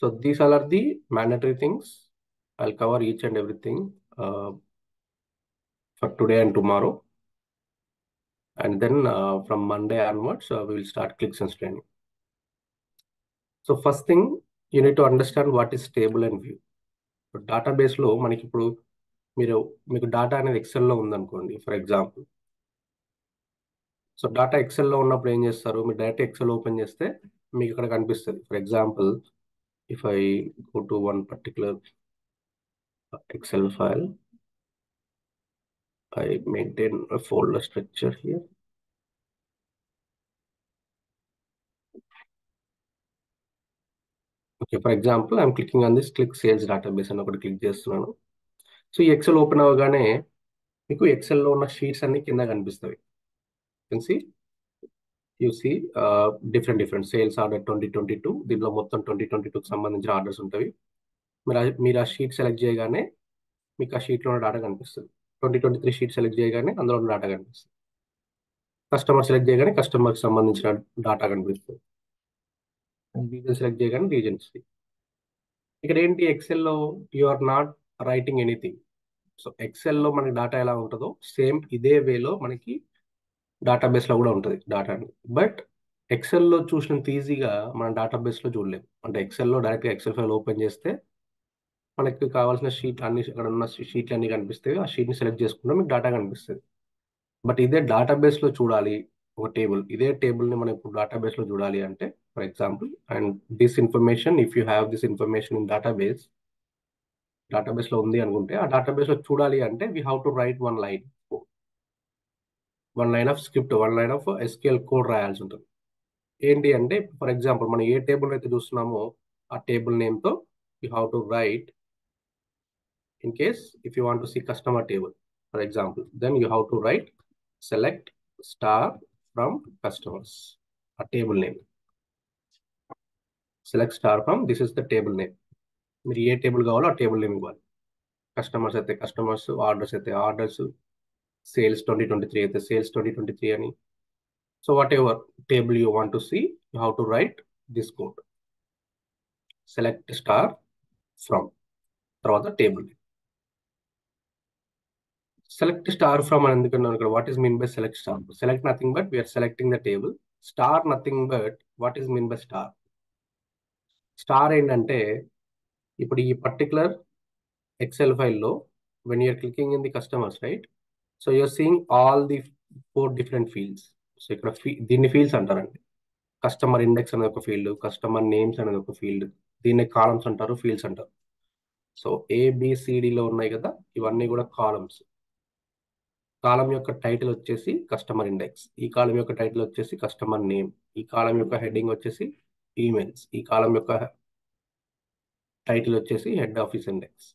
So these all are the mandatory things. I'll cover each and everything for today and tomorrow. And then from Monday onwards, we will start ClickSense training. So first thing, you need to understand what is table and view. Database లో మనకి ఇప్పుడు మీకు data అనేది ఎక్సెల్లో ఉందనుకోండి for example. So data ఎక్సెల్లో ఉన్నప్పుడు ఏం చేస్తారు, మీరు డైరెక్ట్ ఎక్సెల్ ఓపెన్ చేస్తే మీకు ఇక్కడ కనిపిస్తుంది. For example, if I go to one particular Excel file, I maintain a folder structure here. Okay, for example, I'm clicking on this click sales database and ఒకటి click చేస్తున్నాను. So ఈ Excel open అవ్వగానే మీకు ఎక్సెల్లో ఉన్న sheets అన్ని కింద కనిపిస్తాయి. You see different sales order 2022, దీంట్లో మొత్తం 2022కి సంబంధించిన ఆర్డర్స్ ఉంటాయి. మీరు ఆ షీట్ సెలెక్ట్ చేయగానే మీకు ఆ షీట్లో ఉన్న డేటా కనిపిస్తుంది. 2023 షీట్ సెలెక్ట్ చేయగానే అందులో ఉన్న డేటా కనిపిస్తుంది. కస్టమర్ సెలెక్ట్ చేయగానే కస్టమర్కి సంబంధించిన డేటా కనిపిస్తుంది. రీజన్ సెలెక్ట్ చేయగానే రీజన్స్. ఇక్కడ ఏంటి, ఎక్సెల్లో you are not writing anything. So ఎక్సెల్లో మనకి డేటా ఎలా ఉంటుందో సేమ్ ఇదే వేలో మనకి డేటాబేస్లో కూడా ఉంటుంది డేటా. బట్ ఎక్సెల్లో చూసినంత ఈజీగా మన డేటాబేస్లో చూడలేము. అంటే ఎక్సెల్లో డైరెక్ట్గా ఎక్సెల్ ఫైల్ ఓపెన్ చేస్తే మనకి కావాల్సిన షీట్లు అన్ని, అక్కడ ఉన్న షీట్లు అన్ని కనిపిస్తాయి. ఆ షీట్ని సెలెక్ట్ చేసుకుంటే మీకు డేటా కనిపిస్తుంది. బట్ ఇదే డేటాబేస్లో చూడాలి ఒక టేబుల్, ఇదే టేబుల్ని మనం ఇప్పుడు డేటాబేస్లో చూడాలి అంటే, for example, and this information, if you have this information in డేటాబేస్లో ఉంది అనుకుంటే, ఆ డేటాబేస్లో చూడాలి అంటే we have to right one line of script, one line of SQL code రాయాల్సి ఉంటుంది. ఏంటి అంటే, ఫర్ ఎగ్జాంపుల్ మనం ఏ టేబుల్ అయితే చూస్తున్నామో ఆ టేబుల్ నేమ్తో you have to write, in case if you want to see customer table, for example, then you have to write select star from customers, a table name. Select star from, this is the table name. మీరు ఏ table కావాలో ఆ table name ఇవ్వాలి. Customers అయితే customers, orders అయితే orders, sales 2023 అయితే sales 2023 అని. So whatever table you want to see, you have to write this code, select star from, తర్వాత table. Select star from అని ఎందుకన్నాను ఇక్కడ, what is mean by select star? Select nothing but we're selecting the table. Star nothing but what is mean by star? Star ఏంటంటే, ఇప్పుడు ఈ particular XL ఫైల్లో when you're clicking in the customers, right? So you're seeing all the 4 different fields. So ఇక్కడ దీన్ని fields అంటారండి. Customer index అనేది ఒక field, customer names అనేది ఒక ఫీల్డ్, దీన్ని కాలమ్స్ అంటారు, ఫీల్డ్స్ అంటారు. సో ఏబిసిడిలో ఉన్నాయి కదా, ఇవన్నీ కూడా కాలమ్స్. కాలం యొక్క టైటిల్ వచ్చేసి కస్టమర్ ఇండెక్స్, ఈ కాలం యొక్క టైటిల్ వచ్చేసి కస్టమర్ నేమ్, ఈ కాలం యొక్క హెడ్డింగ్ వచ్చేసి ఈమెయిల్స్, ఈ కాలం యొక్క టైటిల్ వచ్చేసి హెడ్ ఆఫీస్ ఇండెక్స్.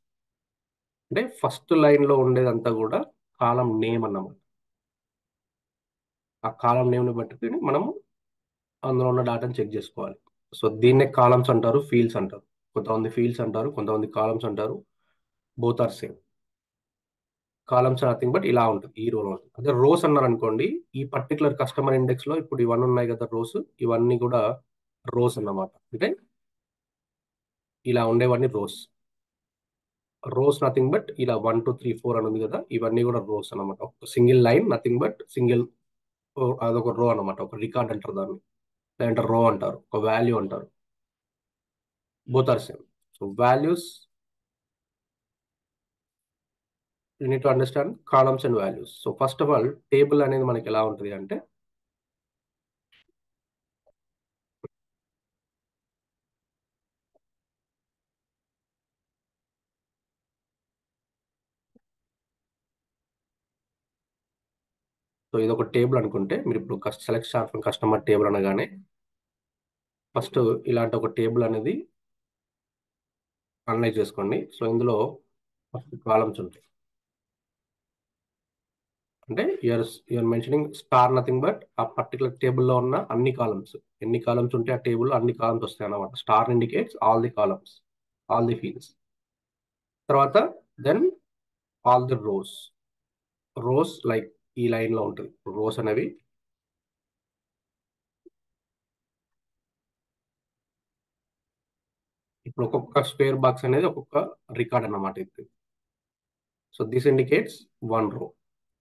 అంటే ఫస్ట్ లైన్లో ఉండేదంతా కూడా కాలం నేమ్ అన్నమాట. ఆ కాలం నేమ్ని బట్టి మనము అందులో ఉన్న డేటాను చెక్ చేసుకోవాలి. సో దీన్నే కాలమ్స్ అంటారు, ఫీల్డ్స్ అంటారు. కొంతమంది ఫీల్డ్స్ అంటారు, కొంతమంది కాలమ్స్ అంటారు. Both are same. Columns nothing but ఇలా ఉంటుంది, ఈ రోలో ఉంటుంది. అదే రోస్ అన్నారు అనుకోండి, ఈ పర్టికులర్ కస్టమర్ ఇండెక్స్ లో ఇప్పుడు ఇవన్నీ ఉన్నాయి కదా రోస్, ఇవన్నీ కూడా రోస్ అన్నమాట. అంటే ఇలా ఉండేవన్నీ రోస్. రోస్ నథింగ్ బట్ ఇలా 1 2 3 4 అని ఉంది కదా, ఇవన్నీ కూడా రోస్ అన్నమాట. ఒక single line, nothing but single, అదొక రో అన్నమాట. ఒక రికార్డ్ అంటారు దాన్ని, లేదంటే రో అంటారు, ఒక వాల్యూ అంటారు. Both are same. So values, you need to understand columns and values. So first of all table అనేది మనకి ఎలా ఉంటుంది అంటే, సో ఇది ఒక టేబుల్ అనుకుంటే, మీరు ఇప్పుడు select star from customer table అనగానే ఫస్ట్ ఇలాంటి ఒక టేబుల్ అనేది అనలైజ్ చేసుకోండి. సో ఇందులో ఫస్ట్ కాలమ్స్ ఉంటాయి. అంటే you're mentioning star nothing but ఆ పర్టికులర్ టేబుల్లో ఉన్న అన్ని కాలమ్స్, ఎన్ని కాలమ్స్ ఉంటే ఆ టేబుల్లో అన్ని కాలమ్స్ వస్తాయి అన్నమాట. Star indicates all the columns, all the fields. తర్వాత then all the rows. Rows like ఈ లైన్లో ఉంటుంది. రోస్ అనేవి ఒక్కొక్క స్క్వేర్ బాక్స్ అనేది ఒక్కొక్క రికార్డ్ అన్నమాట ఇది. సో దిస్ ఇండికేట్స్ వన్ రో,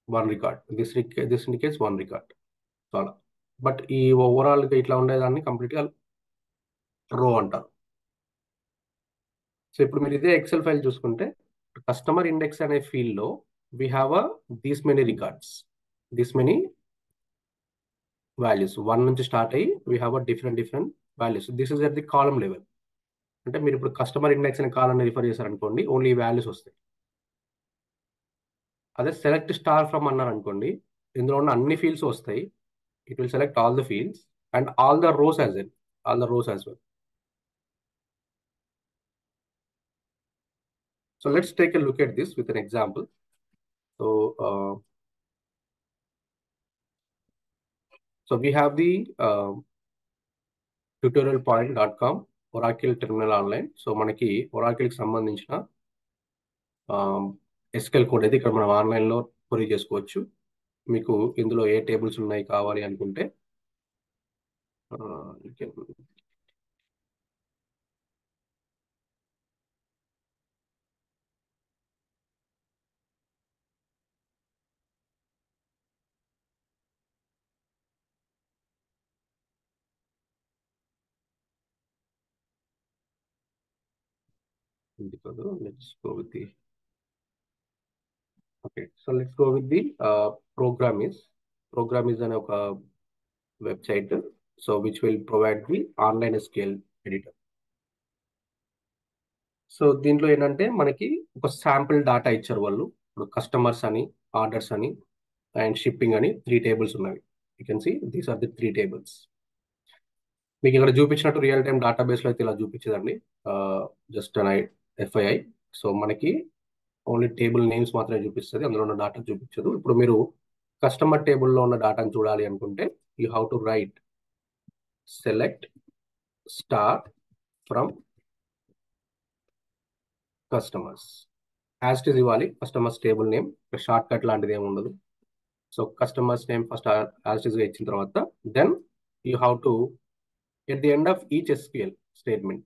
one record. This indicates one record. చాలా. బట్ ఈ ఓవరాల్గా ఇట్లా ఉండేదాన్ని కంప్లీట్గా రో అంటారు. సో ఇప్పుడు మీరు ఇదే ఎక్సెల్ ఫైల్ చూసుకుంటే కస్టమర్ ఇండెక్స్ అనే ఫీల్డ్లో we have these many records, this many values. 1 నుంచి స్టార్ట్ అయ్యి we have different different values. This is at the column level. అంటే మీరు ఇప్పుడు కస్టమర్ ఇండెక్స్ అనే కాలమ్ రిఫర్ చేశారనుకోండి, ఓన్లీ వాల్యూస్ వస్తాయి. అదే సెలెక్ట్ స్టార్ ఫ్రమ్ అన్నారు అనుకోండి, ఇందులో ఉన్న అన్ని ఫీల్డ్స్ వస్తాయి. It will select all the fields and all the rose as well, all the rose as well. So let's take a look at this with an example. So we have the tutorialpoint.com Oracle Terminal Online. So మనకి ఒరాకిల్కి సంబంధించిన SQL code అయితే ఇక్కడ మనం ఆన్లైన్లో కొరీ చేసుకోవచ్చు. మీకు ఇందులో ఏ tables ఉన్నాయి కావాలి అనుకుంటే you can- let's go with the okay. So let's go with the program is అనే ఒక website, so which will provide the online scale editor. So దీంట్లో ఏంటంటే మనకి ఒక శాంపిల్ డాటా ఇచ్చారు వాళ్ళు. ఇప్పుడు కస్టమర్స్ అని, ఆర్డర్స్ అని అండ్ షిప్పింగ్ అని 3 టేబుల్స్ ఉన్నాయి. You can see these are the 3 tables. మీకు ఇక్కడ చూపించినట్టు రియల్ టైమ్ డేటాబేస్లో అయితే ఇలా చూపించదండి, జస్ట్ అన్ ఎఫ్ఐఐ. సో మనకి ఓన్లీ టేబుల్ నేమ్స్ మాత్రమే చూపిస్తుంది, అందులో ఉన్న డాటా చూపించదు. ఇప్పుడు మీరు కస్టమర్ టేబుల్లో ఉన్న డాటాను చూడాలి అనుకుంటే you have to write select star from customers. As it is ఇవ్వాలి customers table name, short cut లాంటిది ఏమి ఉండదు. So customers name first as it ఈస్గా ఇచ్చిన తర్వాత then you have to at the end of each SQL statement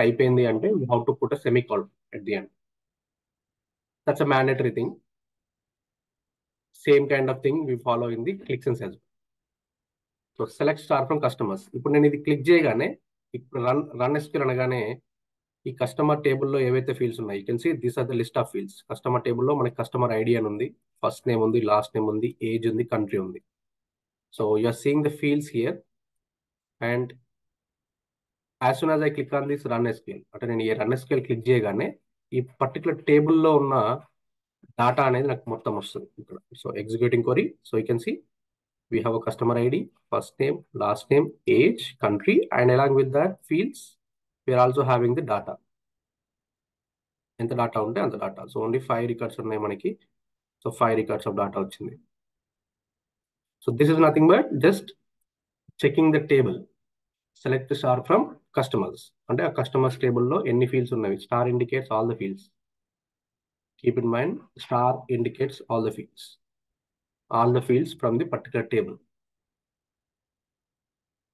అయిపోయింది అంటే you have to put a semicolon at the end. That's a mandatory thing. Same kind of thing we follow in the clicks and cells. So select star from customers. ఇప్పుడు నేను ఇది click చేయగానే ఇప్పుడు run SQL అనగానే ఈ customer టేబుల్లో ఏవైతే fields ఉన్నాయి, you can see these are the list of fields. Customer టేబుల్లో మనకి కస్టమర్ ఐడి అని ఉంది, ఫస్ట్ నేమ్ ఉంది, లాస్ట్ నేమ్ ఉంది, ఏజ్ ఉంది, కంట్రీ ఉంది. So you're seeing the fields here and as soon as I click on this run SQL, అంటే నేను ఈ రన్ ఎస్క్యూఎల్ క్లిక్ చేయగానే ఈ పర్టికులర్ టేబుల్లో ఉన్న డాటా అనేది నాకు మొత్తం వస్తుంది ఇక్కడ. So executing query. So you can see we have a customer ID, first name, last name, age, country, and along with that fields, we are also having the data. ఎంత data ఉంటే అంత data. So only 5 records ఉన్నాయి మనకి. So 5 records of data వచ్చింది. So this is nothing but just checking the table. Select star from customers అంటే ఆ customers టేబుల్లో ఎన్ని ఫీల్డ్స్ ఉన్నవి. Star indicates all the fields. Keep in mind, star indicates all the fields from the particular table.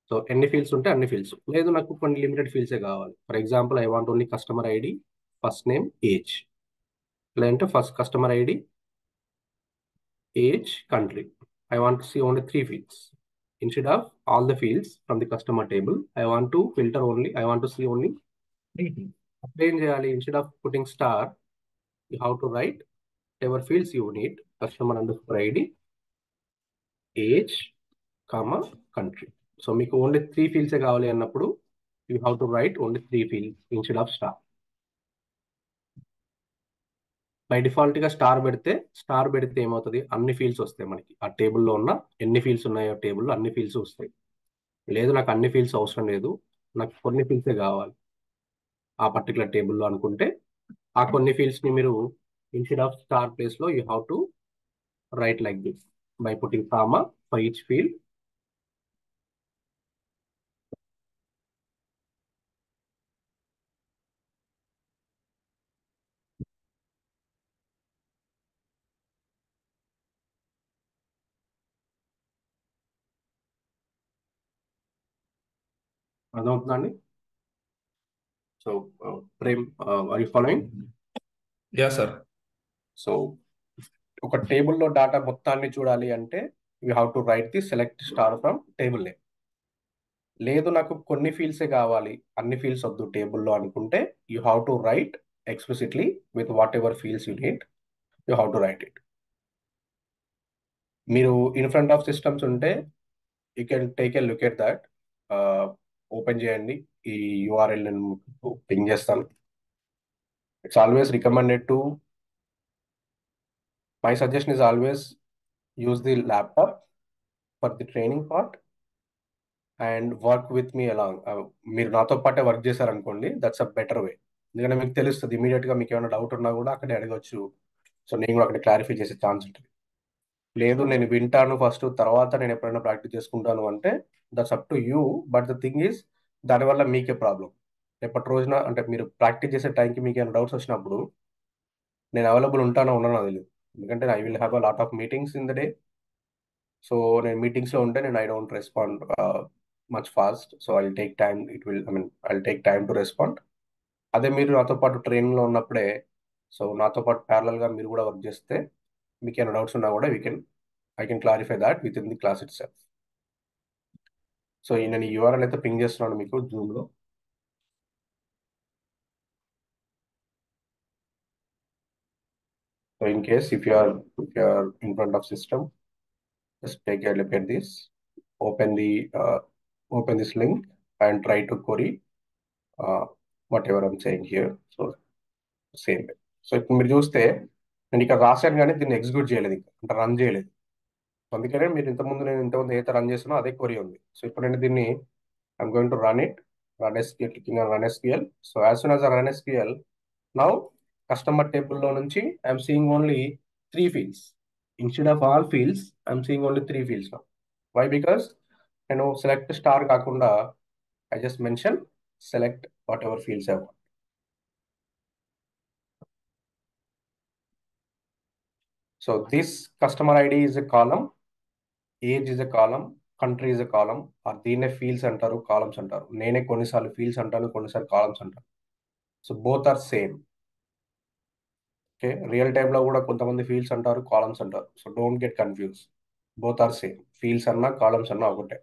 So ఎన్ని fields ఉంటే అన్ని fields. లేదు నాకు కొన్ని లిమిటెడ్ ఫీల్డ్సే కావాలి. For example I want only customer ID, first name, age. లేదంటే first customer ID, age, country. I want to see only 3 fields instead of all the fields from the customer table. I want to filter only, I want to see only 3 fields. అప్పుడు ఏం చేయాలి, instead of putting star you have to write ever fields you need. Customer underscore ID, age, comma, country. So మీకు only 3 ఫీల్డ్సే కావాలి అన్నప్పుడు you have to right only 3 fields instead of star. By default గా star పెడితే ఏమవుతుంది, అన్ని fields వస్తాయి మనకి. ఆ టేబుల్లో ఉన్న ఎన్ని ఫీల్డ్స్ ఉన్నాయో టేబుల్లో అన్ని ఫీల్డ్స్ వస్తాయి. లేదు నాకు అన్ని ఫీల్డ్స్ అవసరం లేదు, నాకు కొన్ని ఫీల్డ్సే కావాలి ఆ పర్టికులర్ టేబుల్లో అనుకుంటే ఆ కొన్ని ఫీల్డ్స్ ని మీరు ఇన్స్టెడ్ ఆఫ్ స్టార్ ప్లేస్ లో you have to write like this by putting comma for each field. అర్థమవుతుందండి? So Prem, are you following? Yeah sir. So ఒక టేబుల్లో డాటా మొత్తాన్ని చూడాలి అంటే you have to write the select star from table name. లేదు నాకు కొన్ని ఫీల్డ్సే కావాలి, అన్ని ఫీల్డ్స్ వద్దు టేబుల్లో అనుకుంటే you have to right explicitly with what ever fields you need, you have to right it. మీరు ఇన్ ఫ్రంట్ ఆఫ్ సిస్టమ్స్ ఉంటే you can take a look at that. Open చేయండి, ఈ యూఆర్ఎల్ నేను పింగ్ చేస్తాను. It's always recommended to, my suggestion is always use the laptop for the training part and work with me along. మీరు నాతో పాటే work చేశారనుకోండి, that's a better way. ఎందుకంటే మీకు తెలుస్తుంది ఇమీడియట్ గా, మీకు ఏమైనా డౌట్ ఉన్నా కూడా అక్కడే అడగొచ్చు. సో నేను కూడా అక్కడ క్లారిఫై చేసే ఛాన్స్ ఉంటుంది. లేదు నేను వింటాను ఫస్ట్, తర్వాత నేను ఎప్పుడైనా ప్రాక్టీస్ చేసుకుంటాను అంటే that's up to you. But the thing is, దానివల్ల మీకే ప్రాబ్లం. రేపటి రోజున అంటే మీరు ప్రాక్టీస్ చేసే టైంకి మీకు ఏమైనా డౌట్స్ వచ్చినప్పుడు నేను అవైలబుల్ ఉంటానో ఉండనో తెలియదు. ఎందుకంటే I will have a lot of meetings in the day. So నేను మీటింగ్స్లో ఉంటే నేను I don't respond much fast. So I take time, it will I mean I take time to respond. అదే మీరు నాతో పాటు ట్రైనింగ్లో ఉన్నప్పుడే, సో నాతో పాటు ప్యారలల్గా మీరు కూడా వర్క్ చేస్తే మీకు ఏమైనా డౌట్స్ ఉన్నా కూడా I can clarify that within the class itself. So నేను ఈ యూఆర్ఎల్ అయితే పింగ్ చేస్తున్నాను మీకు జూమ్లో. So in case if you are in front of system, just take a look at this. Open this link and try to query uh, whatever I'm saying here. So same way. So ఇప్పుడు మీరు చూస్తే నేను ఇక్కడ రాశాను కానీ దీన్ని execute చేయలేదు, ఇంకా అంటే రన్ చేయలేదు. అందుకనే మీరు నేను ఇంతకుముందు ఏదైతే రన్ చేస్తున్నా అదే క్వరీ ఉంది. సో ఇప్పుడు నేను దీన్ని I'm going to run it. Run SQL, clicking on run SQL. So as soon as run SQL, now customer టేబుల్లో నుంచి I'm seeing only 3 fields. Instead of all fields I'm seeing only 3 fields now. Why? Because నేను select star కాకుండా I just mention select whatever fields I want. So this customer ID is a column, age is a column, country is a కాలం. దీన్నే fields అంటారు, columns అంటారు. నేనే కొన్నిసార్లు fields అంటాను, కొన్నిసార్లు columns అంటాను. So both are same. Okay, real టైంలో కూడా కొంతమంది ఫీల్డ్స్ అంటారు, కాలమ్స్ అంటారు. So don't get confuse, both are same. Fields అన్నా కాలమ్స్ అన్నా ఒకటే.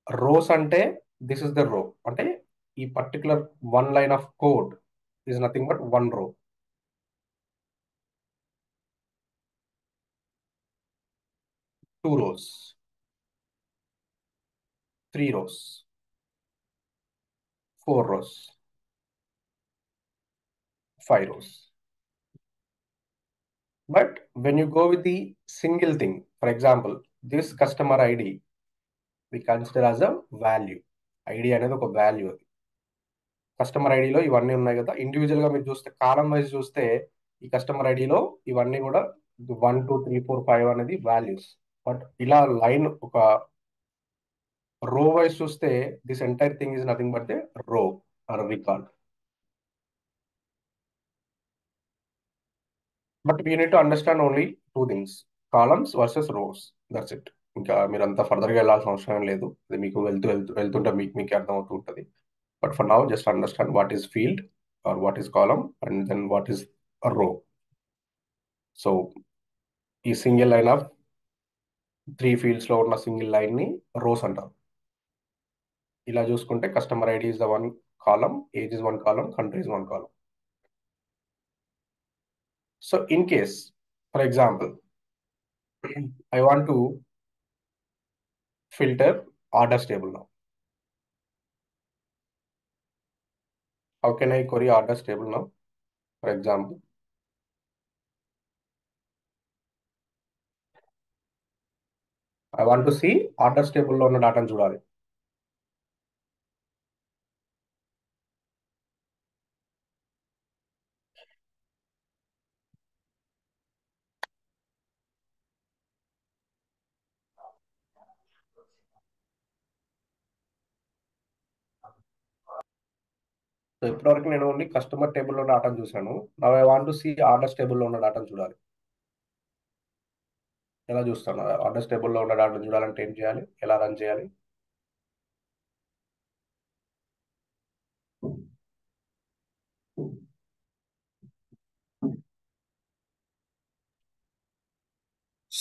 రోస్ అంటే దిస్ ఇస్ ద రో, అంటే ఈ particular one line of code is nothing but one రో. 2 rows, 3 rows, 4 rows, 5 rows. But when you go with the single thing, for example, this customer ID we consider as a value. ID అనేది ఒక value. అది customer ఐడిలో ఇవన్నీ ఉన్నాయి కదా. Individual గా మీరు చూస్తే, కాలం వైజ్ చూస్తే ఈ కస్టమర్ ఐడిలో ఇవన్నీ కూడా 1 2 3 4 5 అనేది వాల్యూస్. బట్ ఇలా లైన్ ఒక రో వైజ్ చూస్తే this entire thing is nothing but the row or record. But we need to understand only 2 things, columns versus rows. That's it. ఇంకా మీరు అంతా ఫర్దర్గా వెళ్ళాల్సిన అవసరం లేదు. అది మీకు వెళ్తుంటే మీకు అర్థమవుతుంటుంది. But for now just understand what is field or what is column and then what is row. So ఈ సింగిల్ లైన్ ఆఫ్ 3 fields లో ఉన్న సింగిల్ లైన్ ని రోస్ అంటారు. ఇలా చూసుకుంటే customer ID is the 1 column, age is 1 column, country is 1 column. So in case, for example, I want to filter orders table now. How can I query orders table now? For example, I want to see orders table లో ఉన్న డాటాను చూడాలి. So ఇప్పటివరకు నేను only customer టేబుల్లో ఉన్న డాటాను చూశాను. Now I want to see orders టేబుల్లో ఉన్న డాటాను చూడాలి. ఎలా చూస్తాను? ఆర్డర్స్ టేబుల్లో ఉన్న డాటాను చూడాలంటే ఏం చేయాలి, ఎలా రన్ చేయాలి?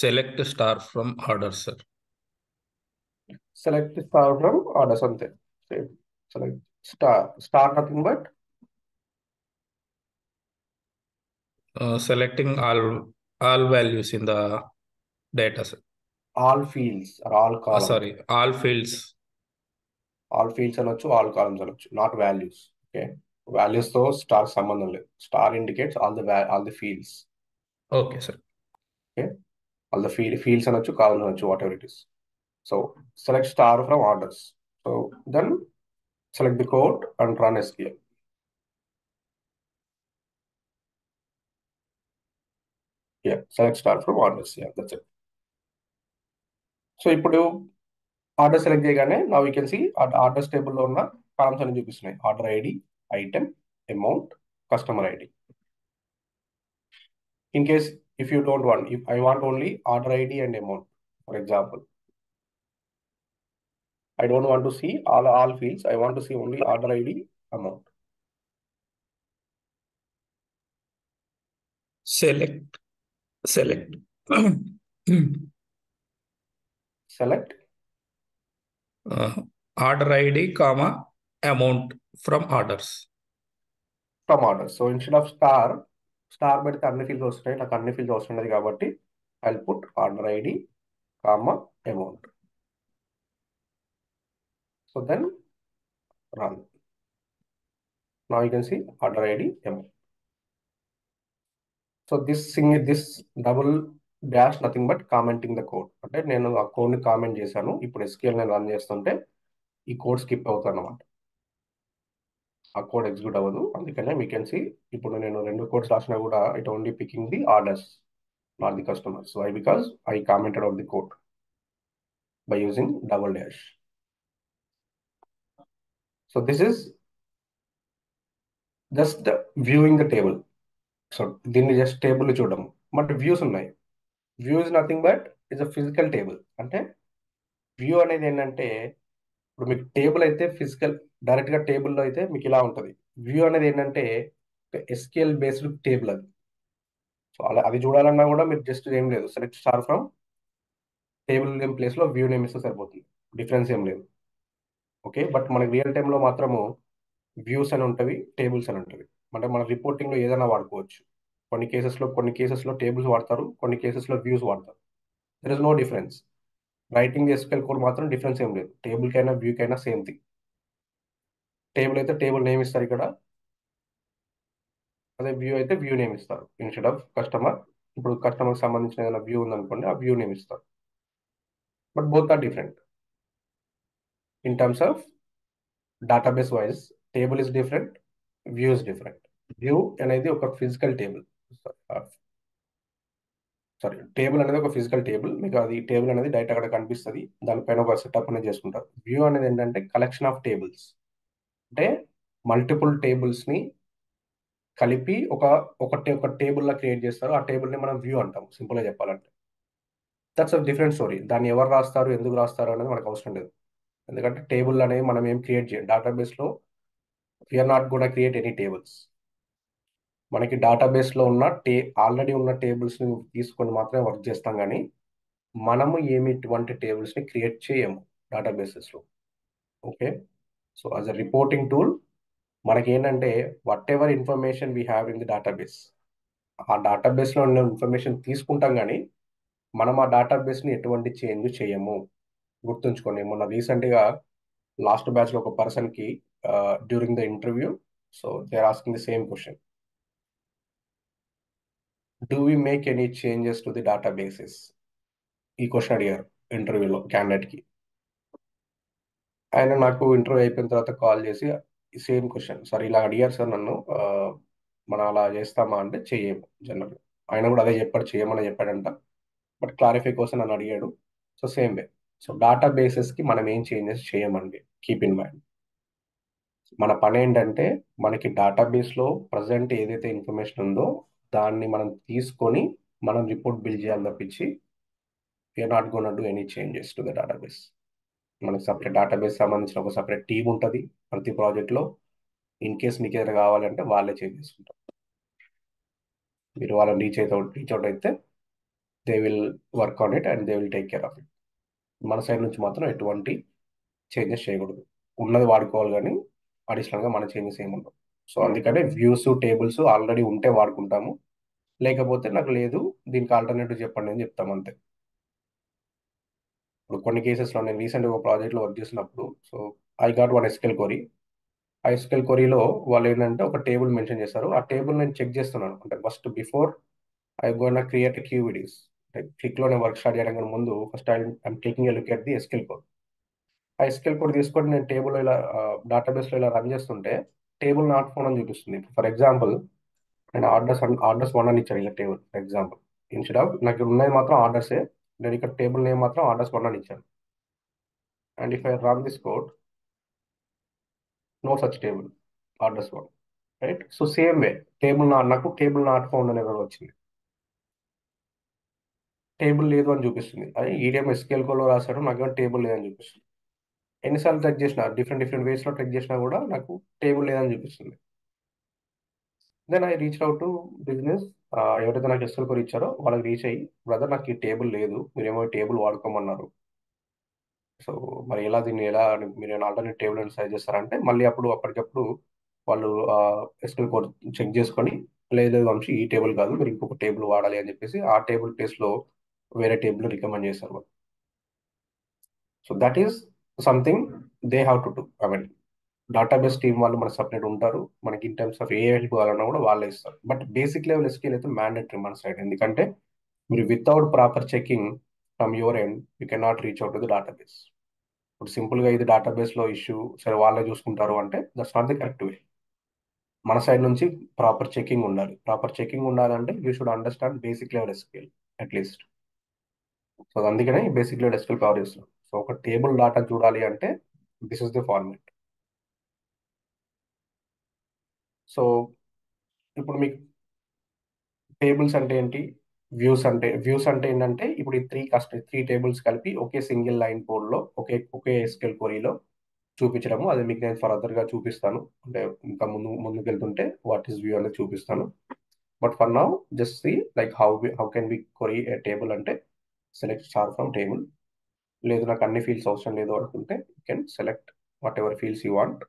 select star from order, sir. Select star from orders అంతే. Same. Select star nothing but Selecting all values in the data, sir. all fields or all columns. Sorry, all fields. All fields అనొచ్చు, all columns అనొచ్చు, not values. Okay, values తో star సంబంధం లేదు. Star indicates all the fields. Okay, sir. Okay, all the fields అనొచ్చు, columns అనొచ్చు, whatever it is. So select star from orders. So then select the code and run SQL. Select star from orders. That's it. So ఇప్పుడు order select చేయగానే now you can see orders టేబుల్లో ఉన్న columns అన్ని చూపిస్తున్నాయి. Order ID, item, amount, customer ID. In case if you don't want, if I want only order ID and amount, for example, I don't want to see all fields. I want to see only order ID, amount. Select. Select Order ID, comma, amount from orders. from orders. So instead of star పెడితే అన్ని fields వస్తున్నాయి. నాకు అన్ని fields అవసరం లేదు కాబట్టి I'll put order ID, comma, amount. So then run. Now you can see order ID, amount. So this double dash nothing but commenting the code. అంటే నేను ఆ కోడ్ని కామెంట్ చేశాను. ఇప్పుడు SQL నేను రన్ చేస్తుంటే ఈ కోడ్ స్కిప్ అవుతుంది అనమాట. ఆ కోడ్ ఎగ్జిక్యూట్ అవ్వదు. అందుకనే మీ కెన్ సీ ఇప్పుడు నేను 2 కోడ్స్ రాసినా కూడా it only picking the orders, not the customers. Why? Because I commented out the code by using double dash. So this is just viewing the table. So దీన్ని just table చూడడం, but views ఉన్నాయి. View is nothing but is a physical table. అంటే view అనేది ఏంటంటే ఇప్పుడు మీకు table అయితే physical direct గా టేబుల్లో అయితే మీకు ఇలా ఉంటుంది. వ్యూ అనేది ఏంటంటే SQL బేస్డ్ టేబుల్ అది. సో అలా అది చూడాలన్నా కూడా మీరు జస్ట్ ఏం లేదు, select star from table name place లో వ్యూ నేమ్ ఇస్తే సరిపోతుంది. డిఫరెన్స్ ఏం లేదు. ఓకే, బట్ మనకి రియల్ టైంలో మాత్రము వ్యూస్ అని ఉంటవి, టేబుల్స్ అని ఉంటవి. అంటే మన రిపోర్టింగ్ లో ఏదైనా వాడుకోవచ్చు. కొన్ని కేసెస్లో టేబుల్స్ వాడతారు, కొన్ని కేసెస్లో వ్యూస్ వాడతారు. There is no difference. Writing SQL code మాత్రం డిఫరెన్స్ ఏం లేదు. టేబుల్ కైనా వ్యూ కైనా సేమ్ థింగ్. టేబుల్ అయితే టేబుల్ నేమ్ ఇస్తారు ఇక్కడ, అదే వ్యూ అయితే వ్యూ నేమ్ ఇస్తారు. ఇన్స్టెడ్ ఆఫ్ కస్టమర్, ఇప్పుడు కస్టమర్ సంబంధించిన ఏదైనా వ్యూ ఉందనుకోండి, ఆ వ్యూ నేమ్ ఇస్తారు. But both are different in terms of database wise. Table is different, view is different. View అనేది ఒక ఫిజికల్ టేబుల్. సారీ, టేబుల్ అనేది ఒక ఫిజికల్ టేబుల్. మీకు అది టేబుల్ అనేది డైరెక్ట్ అక్కడ కనిపిస్తుంది, దానిపైన ఒక సెటప్ అనేది చేసుకుంటారు. వ్యూ అనేది ఏంటంటే కలెక్షన్ ఆఫ్ టేబుల్స్. అంటే మల్టిపుల్ టేబుల్స్ ని కలిపి ఒక టేబుల్ లా క్రియేట్ చేస్తారు. ఆ టేబుల్ ని మనం వ్యూ అంటాం, సింపుల్ గా చెప్పాలంటే. That's a different story. దాన్ని ఎవరు రాస్తారు, ఎందుకు రాస్తారు అనేది మనకు అవసరం లేదు. ఎందుకంటే టేబుల్ అనేవి మనం ఏం క్రియేట్ చేయం డేటాబేస్ లో. We're not gonna create any tables. మనకి డేటాబేస్ లో ఉన్న ఆల్రెడీ ఉన్న టేబుల్స్ ని తీసుకొని మాత్రమే వర్క్ చేస్తాం, కానీ మనము ఇటువంటి టేబుల్స్ ని క్రియేట్ చేయము డేటాబేసెస్ లో. Okay, so as a reporting tool మనకి ఏంటంటే what ever information we have in the database, ఆ డేటాబేస్ లో ఉన్న ఇన్ఫర్మేషన్ తీసుకుంటాం, కానీ మనం ఆ డేటాబేస్ ని ఎటువంటి చేంజ్ చేయము. గుర్తుంచుకోండి, మొన్న రీసెంట్ గా లాస్ట్ బ్యాచ్ లో ఒక పర్సన్ కి during the interview, so they are asking the same question, do we make any changes to the databases? ఈ క్వశ్చన్ అడిగారు ఇంటర్వ్యూలో క్యాండిడేట్ కి. ఆయన నాకు ఇంటర్వ్యూ అయిపోయిన తర్వాత కాల్ చేసి సేమ్ క్వశ్చన్, సార్ ఇలా అడిగారు సార్ నన్ను, మనం అలా చేస్తామా అంటే చెయ్యము జనరల్. ఆయన కూడా అదే చెప్పాడు, చేయమని చెప్పాడంట. బట్ క్లారిఫై కోసం నన్ను అడిగాడు. సో సేమ్ వే. సో కి మనం ఏం చేంజెస్ చేయమండి. కీప్ ఇన్ మైండ్, మన పని ఏంటంటే మనకి లో ప్రజెంట్ ఏదైతే ఇన్ఫర్మేషన్ ఉందో దాన్ని మనం తీసుకొని మనం రిపోర్ట్ బిల్డ్ చేయాలి తప్పించి we're not gonna do any changes to the database. మనకి సపరేట్ డేటాబేస్ సంబంధించిన ఒక సపరేట్ టీం ఉంటుంది ప్రతి ప్రాజెక్ట్లో. ఇన్ కేస్ మీకు ఏదైనా కావాలంటే వాళ్ళే చేంజ్ చేసుకుంటారు. మీరు వాళ్ళని రీచ్ అవుట్ అయితే they will work on it and they will take care of it. మన సైడ్ నుంచి మాత్రం ఎటువంటి చేంజెస్ చేయకూడదు. ఉన్నది వాడుకోవాలి కానీ అడిషనల్గా మన చేంజెస్ ఏముండవు. సో అందుకనే వ్యూస్ టేబుల్స్ ఆల్రెడీ ఉంటే వాడుకుంటాము, లేకపోతే నాకు లేదు దీనికి ఆల్టర్నేటివ్ చెప్పండి అని చెప్తాం అంతే. ఇప్పుడు కొన్ని కేసెస్లో నేను రీసెంట్గా ఒక ప్రాజెక్ట్లో వర్క్ చేసినప్పుడు, so I got one SQL query. ఆ ఎస్కెల్ క్వరీలో వాళ్ళు ఏంటంటే ఒక టేబుల్ మెన్షన్ చేస్తారు. ఆ టేబుల్ నేను చెక్ చేస్తున్నాను, అంటే first before I gonna create QVDs. క్లిక్లో నేను వర్క్ స్టార్ట్ చేయడానికి ముందు first I'm taking a look at the SQL code. ఆ ఎస్కెల్ కోడ్ తీసుకొని నేను టేబుల్ ఇలా డేటాబేస్లో ఇలా రన్ చేస్తుంటే టేబుల్ నాట్ ఫోన్ అని చూపిస్తుంది. ఫర్ ఎగ్జాంపుల్ నేను ఆర్డర్స్ వన్ అని ఇచ్చాను ఇలా table for example. Instead of నాకు ఉన్నది మాత్రం ఆర్డర్సే, నేను ఇక్కడ టేబుల్ నేమ్ మాత్రం ఆర్డర్స్ వన్ అని ఇచ్చాను. And if I run this code, no such table, orders one. Right. So same way నాకు టేబుల్ నాట్ ఫౌండ్ అనే error వచ్చింది. టేబుల్ లేదు అని చూపిస్తుంది. అది ఈడిఎం ఎస్క్యూఎల్ కోడ్లో రాశారు, నాకు టేబుల్ లేదని చూపిస్తుంది. ఎన్నిసార్లు చెక్ చేసినా డిఫరెంట్ డిఫరెంట్ వేస్లో చెక్ చేసినా కూడా నాకు టేబుల్ లేదని చూపిస్తుంది. Then I reach out to business. ఎవరైతే నాకు ఎస్ఎల్ కోడ్ ఇచ్చారో వాళ్ళకి రీచ్ అయ్యి, బ్రదర్ నాకు ఈ టేబుల్ లేదు, మీరేమో టేబుల్ వాడుకోమన్నారు, సో మరి ఎలా దీన్ని ఎలా మీరు ఆల్టర్నేట్ టేబుల్ అని సజెస్ట్ చేస్తారంటే, మళ్ళీ అప్పటికప్పుడు వాళ్ళు ఎస్ఎల్ కోడ్ చెక్ చేసుకొని, లేదు లేదు వంశీ ఈ టేబుల్ కాదు మీరు ఇంకొక టేబుల్ వాడాలి అని చెప్పేసి ఆ టేబుల్ ప్లేస్లో వేరే టేబుల్ రికమెండ్ చేస్తారు వాళ్ళు. So that is something they have to do. I mean database team వాళ్ళు మన సపరేట్ ఉంటారు, మనకి in terms of A help కావాలన్నా కూడా వాళ్ళే ఇస్తారు. బట్ బేసిక్ లెవెల్ ఎస్కేల్ అయితే మ్యాండేటరీ మన సైడ్, ఎందుకంటే మీరు without proper checking from your end you can not reach out to the database. ఇప్పుడు సింపుల్గా ఇది డేటాబేస్లో ఇష్యూ సరే వాళ్ళే చూసుకుంటారు అంటే that's not the correct way. మన సైడ్ నుంచి ప్రాపర్ చెకింగ్ ఉండాలి. ప్రాపర్ చెకింగ్ ఉండాలంటే you should understand basic level SQL at least. So అందుకనే ఈ బేసిక్ లెవెల్ ఎస్కేల్ కవర్ చేస్తున్నాం. సో ఒక టేబుల్ డాటా చూడాలి అంటే this is the format. So ఇప్పుడు మీకు టేబుల్స్ అంటే ఏంటి, వ్యూస్ అంటే ఏంటంటే ఇప్పుడు ఈ త్రీ టేబుల్స్ కలిపి ఒకే సింగిల్ లైన్ కోడ్లో ఒకే ఎస్క్యూఎల్ క్వరీలో చూపించడము. అది మీకు నేను ఫర్దర్గా చూపిస్తాను, అంటే ఇంకా ముందుకు వెళ్తుంటే వాట్ ఈస్ వ్యూ అనేది చూపిస్తాను. But for now just see like how can be query A table అంటే సెలెక్ట్ స్టార్ ఫ్రమ్ టేబుల్. లేదు నాకు అన్ని ఫీల్డ్స్ అవసరం లేదు అనుకుంటే you can select whatever fields you want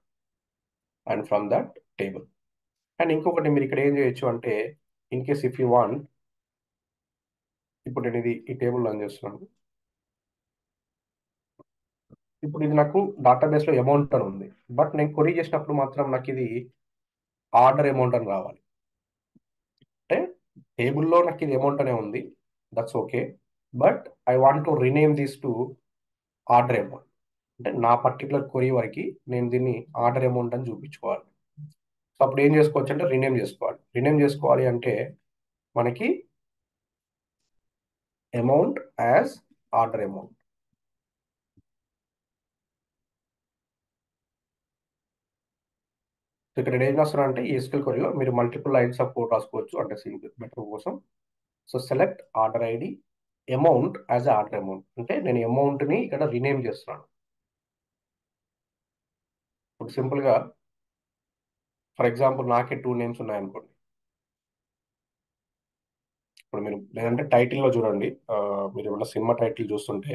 and from that table. And ఇంకొకటి మీరు ఇక్కడ ఏం చేయొచ్చు అంటే, in case if you want, ఇప్పుడు నేను ఈ టేబుల్ రన్ చేస్తున్నాను. ఇప్పుడు ఇది నాకు డేటాబేస్లో అమౌంట్ అని ఉంది, బట్ నేను క్వరీ చేసినప్పుడు మాత్రం నాకు ఇది ఆర్డర్ అమౌంట్ అని రావాలి. అంటే టేబుల్లో నాకు ఇది అమౌంట్ అనే ఉంది, that's okay, but I want to rename this to order amount. అంటే నా పర్టికులర్ క్వరీ వరకు నేను దీన్ని ఆర్డర్ అమౌంట్ అని చూపించుకోవాలి. సో అప్పుడు ఏం చేసుకోవచ్చు అంటే రీనేమ్ చేసుకోవాలి. రీనేమ్ చేసుకోవాలి అంటే మనకి amount as order amount. So ఇక్కడ ఏం చేస్తారంటే ఈ ఎస్క్యూఎల్ క్వరీలో మీరు మల్టిపుల్ లైన్స్ ఆఫ్ కోడ్ రాసుకోవచ్చు, అంటే సింపుల్ బెటర్ కోసం. So select order ID amount as order amount, అంటే నేను అమౌంట్ని ఇక్కడ రీనేమ్ చేస్తున్నాను. ఇప్పుడు సింపుల్గా ఫర్ ఎగ్జాంపుల్ నాకే 2 నేమ్స్ ఉన్నాయనుకోండి. ఇప్పుడు మీరు లేదంటే టైటిల్లో చూడండి, మీరు ఏమన్నా సినిమా టైటిల్ చూస్తుంటే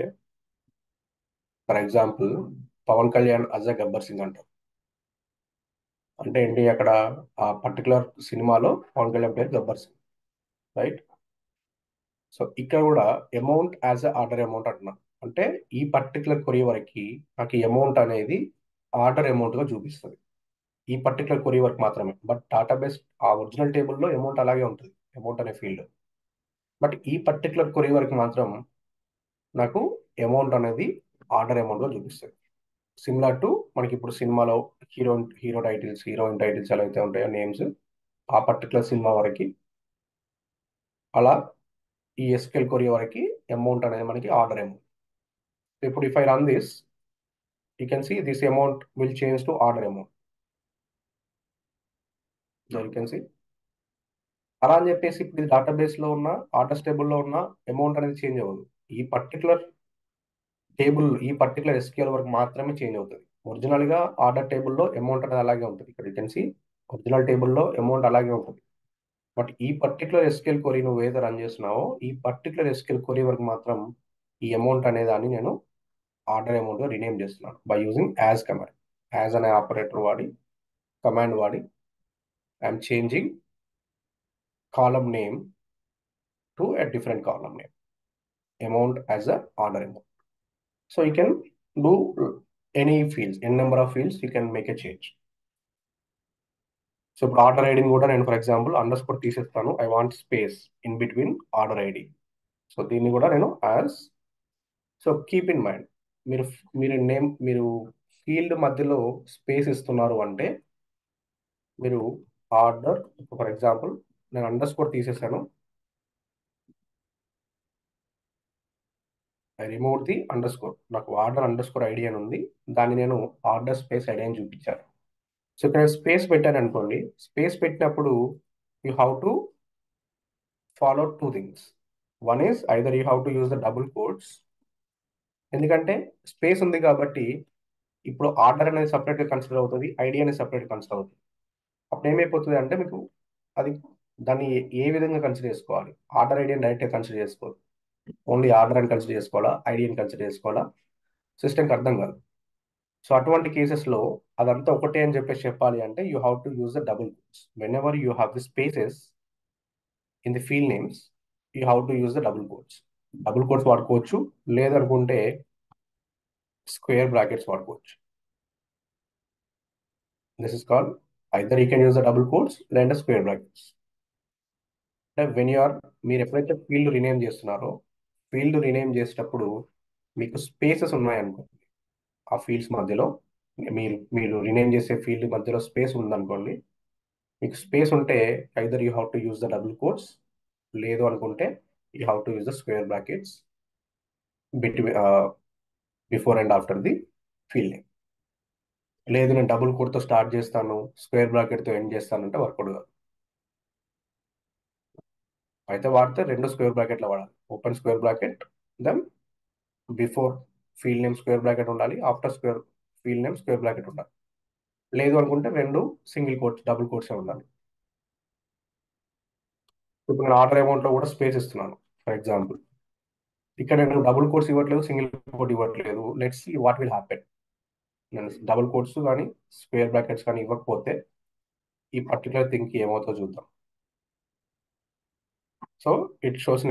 ఫర్ ఎగ్జాంపుల్ పవన్ కళ్యాణ్ అజ్ అ గబ్బర్ సింగ్ అంటారు. అంటే ఏంటి అక్కడ ఆ పర్టికులర్ సినిమాలో పవన్ కళ్యాణ్ పేరు గబ్బర్ సింగ్, రైట్. సో ఇక్కడ కూడా amount as a order amount అంటున్నాను. అంటే ఈ పర్టికులర్ కొరీ వరకు నాకు అమౌంట్ అనేది ఆర్డర్ అమౌంట్గా చూపిస్తుంది, ఈ పర్టికులర్ కొరీ వర్క్ మాత్రమే. బట్ డేటాబేస్ ఆ ఒరిజినల్ టేబుల్లో అమౌంట్ అలాగే ఉంటుంది, అమౌంట్ అనే ఫీల్డ్. బట్ ఈ పర్టికులర్ కొరీ వర్క్ మాత్రం నాకు అమౌంట్ అనేది ఆర్డర్ అమౌంట్గా చూపిస్తుంది. సిమిలర్ టు మనకి ఇప్పుడు సినిమాలో హీరోయిన్ టైటిల్స్ ఎలా అయితే ఉంటాయో నేమ్స్, ఆ పర్టికులర్ సినిమా వరకు అలా ఈ ఎస్క్యూఎల్ కొరీ వరకు అమౌంట్ అనేది మనకి ఆర్డర్ అమౌంట్. ఇప్పుడు if I run this, you can see this amount will change to order amount. You can see అలా అని చెప్పేసి ఇప్పుడు ఇది డేటాబేస్లో ఉన్న ఆర్డర్స్ టేబుల్లో ఉన్న అమౌంట్ అనేది చేంజ్ అవ్వదు. ఈ పర్టికులర్ ఎస్క్యూఎల్ వరకు మాత్రమే చేంజ్ అవుతుంది. ఒరిజినల్గా ఆర్డర్ టేబుల్లో అమౌంట్ అనేది అలాగే ఉంటుంది. ఇక్కడ యూ కెన్ సీ ఒరిజినల్ టేబుల్లో అమౌంట్ అలాగే ఉంటుంది. బట్ ఈ పర్టికులర్ ఎస్క్యూఎల్ క్వరీ నువ్వు ఏదో రన్ చేస్తున్నావో ఈ పర్టికులర్ ఎస్క్యూఎల్ క్వరీ వరకు మాత్రం ఈ అమౌంట్ అనే దాన్ని నేను ఆర్డర్ అమౌంట్గా రినేమ్ చేస్తున్నాను by using as command. As అనే ఆపరేటర్ వాడి కమాండ్ వాడి I'm changing column name to a different column name, amount as a order amount. So you can do any fields, n number of fields you can make a change. So ఇప్పుడు order ఐడిని కూడా నేను for example under score తీసేస్తాను. I want space in between order ID. So దీన్ని కూడా నేను as. So keep in mind, మీరు మీరు ఫీల్డ్ మధ్యలో స్పేస్ ఇస్తున్నారు అంటే మీరు ఆర్డర్, ఫర్ ఎగ్జాంపుల్ నేను అండర్ స్కోర్ తీసేసాను. I remove the under score. నాకు ఆర్డర్ అండర్ స్కోర్ ఐడి అని ఉంది, దాన్ని నేను ఆర్డర్ స్పేస్ ఐడి అని చూపించాను. సో ఇక్కడ స్పేస్ పెట్టాను అనుకోండి. స్పేస్ పెట్టినప్పుడు you have to follow two things. One is either you have to use the double codes, ఎందుకంటే స్పేస్ ఉంది కాబట్టి ఇప్పుడు ఆర్డర్ అనేది సపరేట్గా కన్సిడర్ అవుతుంది, ఐడి అనేది సపరేట్గా కన్సిడర్ అవుతుంది. అప్పుడు ఏమైపోతుంది అంటే మీకు అది దాన్ని ఏ విధంగా కన్సిడర్ చేసుకోవాలి. ఆర్డర్ ఐడి అని డైరెక్ట్గా కన్సిడర్ చేసుకోవాలి, ఓన్లీ ఆర్డర్ అని కన్సిడర్ చేసుకోవాలా, ఐడి అని కన్సిడర్ చేసుకోవాలా, సిస్టమ్కి అర్థం కాదు. సో అటువంటి కేసెస్లో అదంతా ఒకటే అని చెప్పేసి చెప్పాలి అంటే you have to use the double quotes. Whenever you have the spaces in the field names you have to use the double quotes. Double quotes వాడుకోవచ్చు, లేదనుకుంటే స్క్వేర్ బ్రాకెట్స్ వాడుకోవచ్చు. This is called either you can use the double quotes లేదంటే square brackets. అంటే మీరు ఎప్పుడైతే field rename చేస్తున్నారో field rename చేసేటప్పుడు మీకు స్పేసెస్ ఉన్నాయనుకోండి, ఆ ఫీల్డ్స్ మధ్యలో మీరు రినేమ్ చేసే ఫీల్డ్ మధ్యలో స్పేస్ ఉందనుకోండి, మీకు స్పేస్ ఉంటే either you have to use the double quotes, లేదు అనుకుంటే you have to use the square brackets before and after the field name. లేదు నేను డబుల్ కోట్తో స్టార్ట్ చేస్తాను, స్క్వేర్ బ్రాకెట్తో ఎండ్ చేస్తానంటే వర్కౌట్ కాదు. అయితే వాడితే రెండు స్క్వేర్ బ్రాకెట్లో వాడాలి. Open square bracket, then before field name square bracket ఉండాలి, after field name square bracket ఉండాలి. లేదు అనుకుంటే రెండు సింగిల్ కోట్స్ డబుల్ కోట్సే ఉండాలి. ఇప్పుడు నేను ఆర్డర్ అమౌంట్లో కూడా స్పేస్ ఇస్తున్నాను. ఫర్ ఎగ్జాంపుల్ ఇక్కడ నేను డబుల్ కోట్స్ ఇవ్వట్లేదు, సింగిల్ కోట్ ఇవ్వట్లేదు. Let's see what will happen. నేను డబుల్ కోట్స్ కానీ స్క్వేర్ బ్రాకెట్స్ కానీ ఇవ్వకపోతే ఈ పర్టికులర్ థింగ్కి ఏమవుతుందో చూద్దాం. So it shows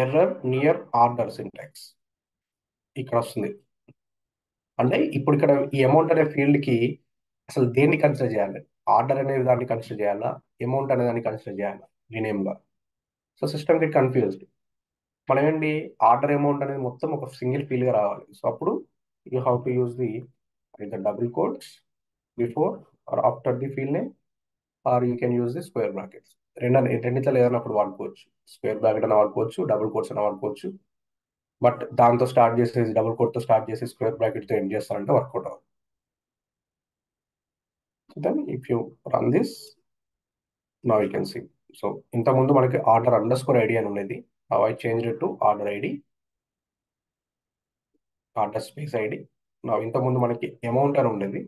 error near order syntax ఇక్కడ వస్తుంది. అంటే ఇప్పుడు ఇక్కడ ఈ అమౌంట్ అనే ఫీల్డ్ కి అసలు దేన్ని కన్సిడర్ చేయాలి? ఆర్డర్ అనే దాన్ని కన్సిడర్ చేయాలా, అమౌంట్ అనే దాన్ని కన్సిడర్ చేయాలా రీనేమ్ గా? So system get confused. మనం ఏంటి, ఆర్డర్ అమౌంట్ అనేది మొత్తం ఒక సింగిల్ ఫీల్డ్ గా రావాలి. సో అప్పుడు you have to use the double quotes before or after the field name, or you can use the square brackets. రెండిట్లో ఏదైనా అప్పుడు వాడుకోవచ్చు. స్క్వేర్ బ్రాకెట్ అయినా వాడుకోవచ్చు, డబుల్ కోట్స్ అయినా వాడుకోవచ్చు. బట్ దాంతో స్టార్ట్ చేసేసి డబుల్ కోట్తో స్టార్ట్ చేసి స్క్వేర్ బ్రాకెట్తో ఎండ్ చేస్తారంటే వర్కౌట్ అవ్వదు. Then if you run this now you can see. So ఇంతకుముందు మనకి ఆర్డర్ అండర్ స్కోర్ ఐడి అని ఉండేది. Now I change it to order ID, order space ID. Now ఇంతకుముందు మనకి అమౌంట్ అని ఉండేది.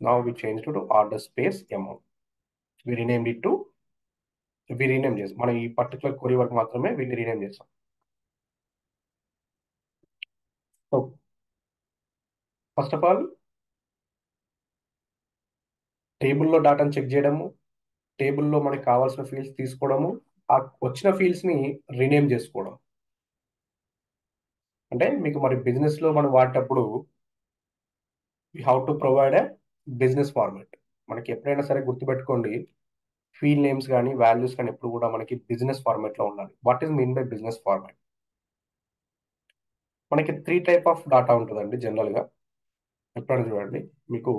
Now we change to order space amount. We rename it to rename చేస్తాం. మనం ఈ పర్టికులర్ క్వరీ వరకు మాత్రమే వీటిని రీనేమ్ చేస్తాం. సో ఫస్ట్ ఆఫ్ ఆల్ టేబుల్లో డాటాను చెక్ చేయడము, టేబుల్లో మనకి కావాల్సిన ఫీల్డ్స్ తీసుకోవడము, ఆ వచ్చిన ఫీల్డ్స్ని రీనేమ్ చేసుకోవడం. అంటే మీకు మరి బిజినెస్లో మనం వాడేటప్పుడు you have to provide a business format. మనకి ఎప్పుడైనా సరే గుర్తుపెట్టుకోండి, ఫీల్డ్ నేమ్స్ కానీ వాల్యూస్ కానీ ఎప్పుడు కూడా మనకి బిజినెస్ ఫార్మాట్లో ఉండాలి. What is mean by business format? మనకి 3 టైప్ ఆఫ్ డాటా ఉంటుందండి జనరల్గా. ఎప్పుడైనా చూడండి, మీకు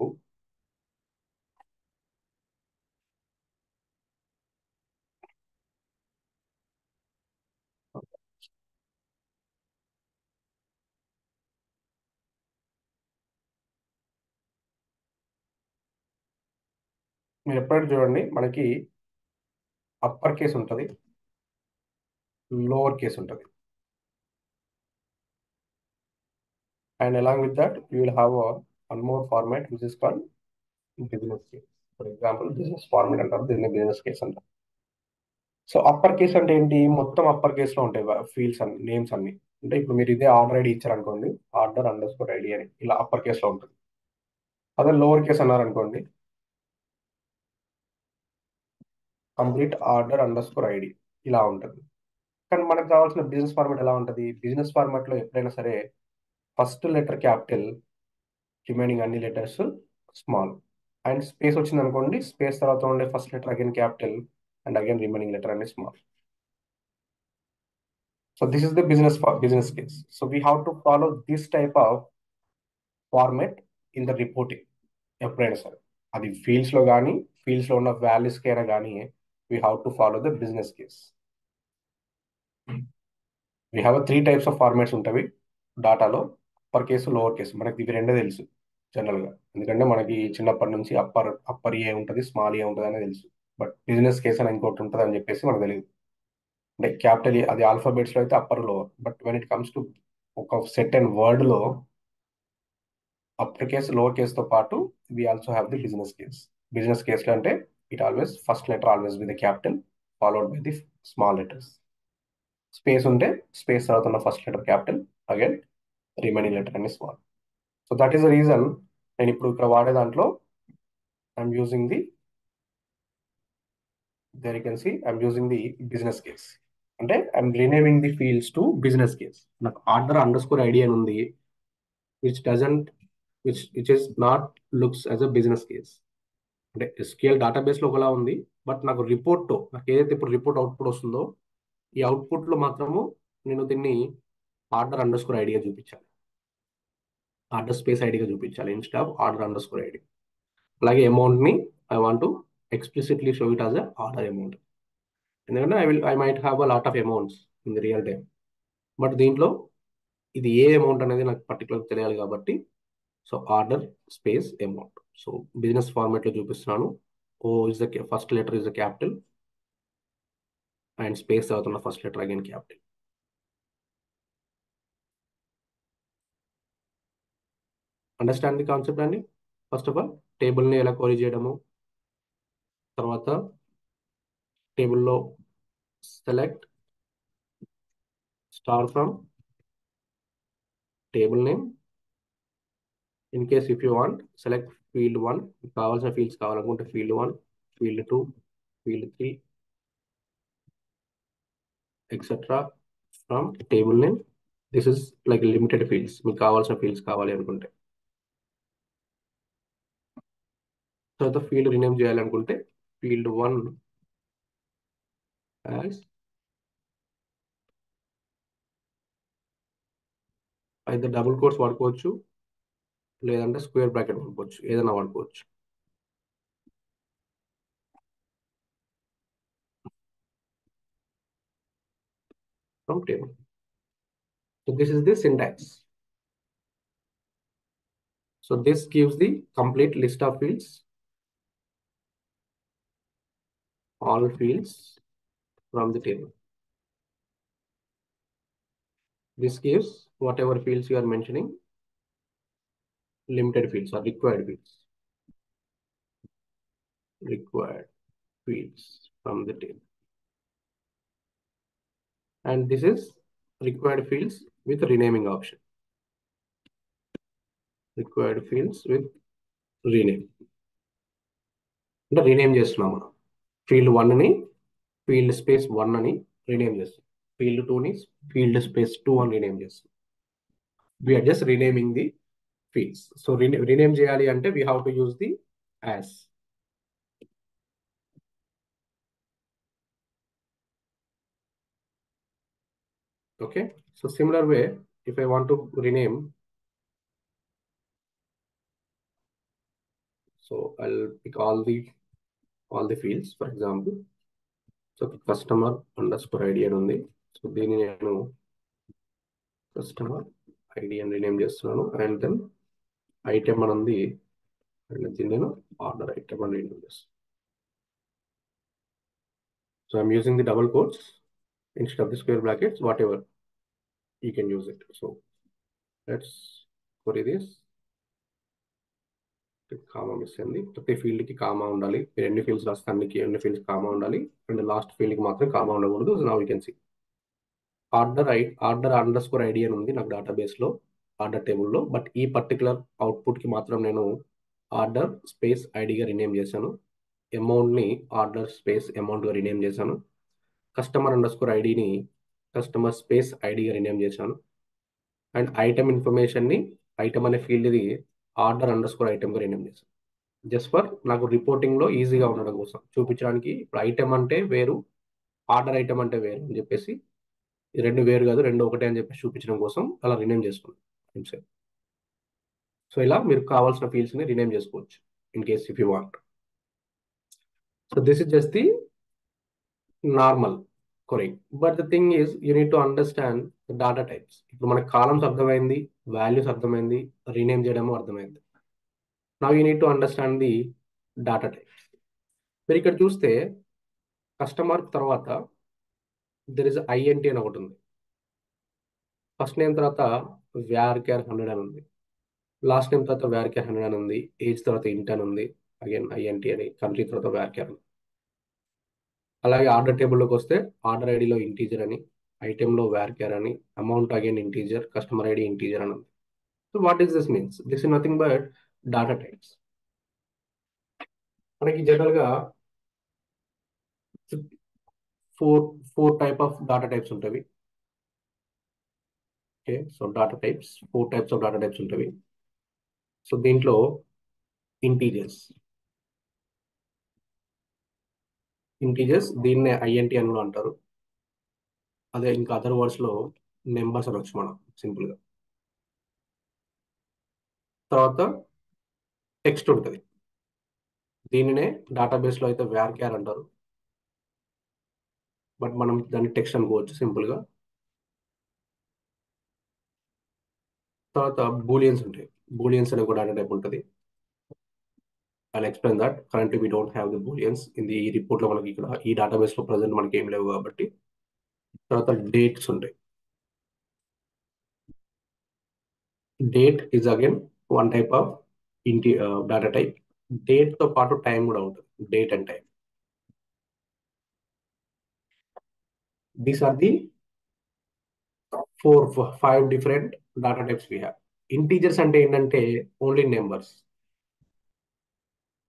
మీరు ఎప్పుడైనా చూడండి, మనకి అప్పర్ కేస్ ఉంటుంది, లోవర్ కేస్ ఉంటుంది, and along with that you will have one more format which is called business case. For example business format అంటారు, దీన్ని బిజినెస్ కేస్ అంటారు. సో అప్పర్ కేస్ అంటే ఏంటి, మొత్తం అప్పర్ కేస్ లో ఉంటాయి ఫీల్డ్స్ అన్ని, నేమ్స్ అన్ని. అంటే ఇప్పుడు మీరు ఇదే ఆర్డర్ ఐడి ఇచ్చారనుకోండి, ఆర్డర్ అండర్ స్కోర్ ఐడి అని ఇలా అప్పర్ కేస్ లో ఉంటుంది. అదే లోవర్ కేస్ అన్నారనుకోండి, complete order underscore ID ఇలా ఉంటుంది. కానీ మనకు కావాల్సిన బిజినెస్ ఫార్మాట్ ఎలా ఉంటుంది, బిజినెస్ ఫార్మాట్ లో ఎప్పుడైనా సరే ఫస్ట్ లెటర్ క్యాపిటల్, రిమైనింగ్ అన్ని లెటర్స్ స్మాల్, అండ్ స్పేస్ వచ్చింది అనుకోండి, స్పేస్ తర్వాత ఉండే first letter again capital and again remaining letter అన్ని small. So this is the business case. So we have to follow this type of format in the reporting ఎప్పుడైనా సరే. అది fields లో కానీ, ఫీల్డ్స్ లో ఉన్న వాల్యూస్ కైనా కానీ, we have to follow the business case. We have 3 types of formats ఉంటాయి డాటాలో, అప్పర్ కేసు, లోవర్ కేసు. మనకి ఇవి రెండే తెలుసు జనరల్ గా, ఎందుకంటే మనకి చిన్నప్పటి నుంచి అప్పర్ ఏ ఉంటుంది, స్మాల్ ఏ ఉంటుంది అనేది తెలుసు. బట్ బిజినెస్ కేస్ అని ఇంకోటి ఉంటుంది అని చెప్పేసి మనకు తెలియదు. అంటే క్యాపిటల్ అది ఆల్ఫాబెట్స్ లో అయితే upper, lower. But when it comes to ఒక సెట్ అండ్ వర్డ్ లో అప్పర్ కేస్, లోవర్ కేస్ తో పాటు we also have the business case. Business case లో అంటే it always first letter always with the capital followed by the small letters. Space ఉంటే space తర్వాత ఉన్న first letter capital, again remaining letter అన్ని small. So that is the reason నేను ఇప్పుడు ఇక్కడ వాడే దాంట్లో I'm using the, there you can see I'm using the business case. అంటే I'm renaming the fields to business case. నాకు order underscore ID అని ఉంది, which doesn't which is not looks as a business case. అంటే SQL database లో ఒకలా ఉంది, but నాకు report, నాకు ఏదైతే ఇప్పుడు రిపోర్ట్ అవుట్పుట్ వస్తుందో, ఈ అవుట్పుట్ లో మాత్రము నేను దీన్ని ఆర్డర్ అండర్ స్కోర్ ఐడిగా చూపించాలి, ఆర్డర్ స్పేస్ ఐడిగా చూపించాలి instead of order underscore ID. అలాగే అమౌంట్ ని I want to explicitly show it as a order amount. ఎందుకంటే I might have a lot of amounts in the real time, but దీంట్లో ఇది ఏ amount అనేది నాకు పర్టికులర్ తెలియాలి కాబట్టి, so order space amount. So business format లో చూపిస్తున్నాను. O is the first letter is the capital and space అవుతున్న first letter again capital. Understand the concept అండి. ఫస్ట్ ఆఫ్ ఆల్ టేబుల్ని ఎలా క్వరీ చేయడము, తర్వాత టేబుల్లో select star from table name. In case if you want select field 1, కావాల్సిన fields కావాలనుకుంటే field 1, field 2, field 3 etcetera from table name. This is like limited fields, మీకు కావాల్సిన fields కావాలి అనుకుంటే. తర్వాత ఫీల్డ్ రీనేమ్ చేయాలనుకుంటే ఫీల్డ్ 1 యాజ్ అయితే డబుల్ కోట్స్ వాడుకోవచ్చు, లేదంటే స్క్వేర్ బ్రాకెట్ వాడుకోవచ్చు, ఏదైనా వాడుకోవచ్చు. From table. So this is the syntax. So this gives the complete list of fields, all fields from the table. This gives whatever fields you are mentioning, limited fields or required fields. Required fields from the table. And this is required fields with renaming option. Required fields with rename. అంటే rename చేస్తున్నాం మనం. Field 1ని field space 1 అని rename చేస్తాం, field 2ని field space 2 అని rename చేస్తాం. We're just renaming the fields. So rename చేయాలి అంటే we have to use the as. Okay, so similar way, if I want to rename, so I'll pick all the fields. For example, so customer underscore ID అని ఉంది. So దీన్ని నేను customer ID అని rename చేస్తున్నాను, and then item అని ఉంది, and దీన్ని నేను ఆర్డర్ ఐటెం అని రీనేమ్ చేస్తాను. So I'm using the double quotes instead of the square brackets, whatever you can use it. So let's query this. Comma miss అయింది. ప్రతి ఫీల్డ్ కి కామా ఉండాలి. మీరు ఎన్ని ఫీల్డ్స్ రాస్తే ఎన్ని ఫీల్డ్స్ కామా ఉండాలి. అండ్ లాస్ట్ ఫీల్డ్ కి మాత్రం కామా ఉండకూడదు. Now you can see order underscore ID అని ఉంది నాకు డేటాబేస్ లో, ఆర్డర్ టేబుల్లో. బట్ ఈ పర్టికులర్ అవుట్పుట్ కి మాత్రం నేను ఆర్డర్ స్పేస్ ఐడిగా రినేమ్ చేశాను. అమౌంట్ ని ఆర్డర్ స్పేస్ అమౌంట్ గా రినేమ్ చేశాను. కస్టమర్ అండర్ స్కోర్ ఐడిని కస్టమర్ స్పేస్ ఐడిగా రినేమ్ చేశాను. అండ్ ఐటమ్ ఇన్ఫర్మేషన్ ని ఐటమ్ అనే field the order under score item గా రినేమ్ చేశాను. జస్ట్ ఫర్ నాకు రిపోర్టింగ్ లో ఈజీగా ఉండడం కోసం చూపించడానికి. ఇప్పుడు ఐటమ్ అంటే వేరు, ఆర్డర్ ఐటమ్ అంటే వేరు అని చెప్పేసి, ఈ రెండు వేరు కాదు, రెండు ఒకటే అని చెప్పేసి చూపించడం కోసం అలా రినేమ్ చేసుకున్నాను. సో ఇలా మీరు కావాల్సిన ఫీల్డ్స్ ని రినేమ్ చేసుకోవచ్చు in case if you want. So this is just the normal querying. But the thing is you need to understand the data types. ఇప్పుడు మనకి కాలమ్స్ అర్థమైంది, వాల్యూస్ అర్థమైంది, రీనేమ్ చేయడము అర్థమైంది. Now you need to understand the data types. మీరు ఇక్కడ చూస్తే customer తర్వాత దెర్ ఇస్ ఐఎన్టీ అని ఒకటి ఉంది. ఫస్ట్ నేమ్ తర్వాత వ్యార్ క్యార్ 100 అని ఉంది. లాస్ట్ నేమ్ తర్వాత వ్యార్ క్యార్ 100 అని ఉంది. ఏజ్ తర్వాత ఇంట్ అని ఉంది. అగైన్ ఐఎన్టీ అని. కంట్రీ తర్వాత వ్యార్ క్యార్ అని. అలాగే ఆర్డర్ టేబుల్లోకి వస్తే ఆర్డర్ ఐడిలో ఇంటీజర్ అని, ఐటెంలో వ్యార్ క్యార్ అని, amount again integer, customer ID integer అని ఉంది. So what is this means? This is nothing but data types. మనకి జనరల్ గా four four type of data types ఉంటాయి. Okay, so data types, 4 types of data types ఉంటాయి. సో దీంట్లో integers, దీన్నే ఐఎన్టీ అని కూడా అంటారు. అదే ఇంకా అదర్ వర్డ్స్ లో నెంబర్స్ అనొచ్చు మనం సింపుల్ గా. తర్వాత టెక్స్ట్ ఉంటుంది. దీనినే డేటాబేస్ లో అయితే వ్యార్ క్యార్ అంటారు, బట్ మనం దాన్ని టెక్స్ట్ అనుకోవచ్చు సింపుల్ గా. తర్వాత బూలియన్స్ ఉంటాయి. బూలియన్స్ అనే ఒక డేటా టైప్ ఉంటుంది. I explain that. Currently we don't have the booleans in the report లో. మనకి ఇక్కడ ఈ డేటాబేస్ లో ప్రజెంట్ మనకి ఏం లేవు కాబట్టి. తర్వాత డేట్స్ ఉంటాయి. Date is again one type of data type. Date తో పాటు టైం కూడా ఉంటుంది. Date and time. These are the 5 different data types we have. Integers అంటే ఏంటంటే ఓన్లీ నెంబర్స్.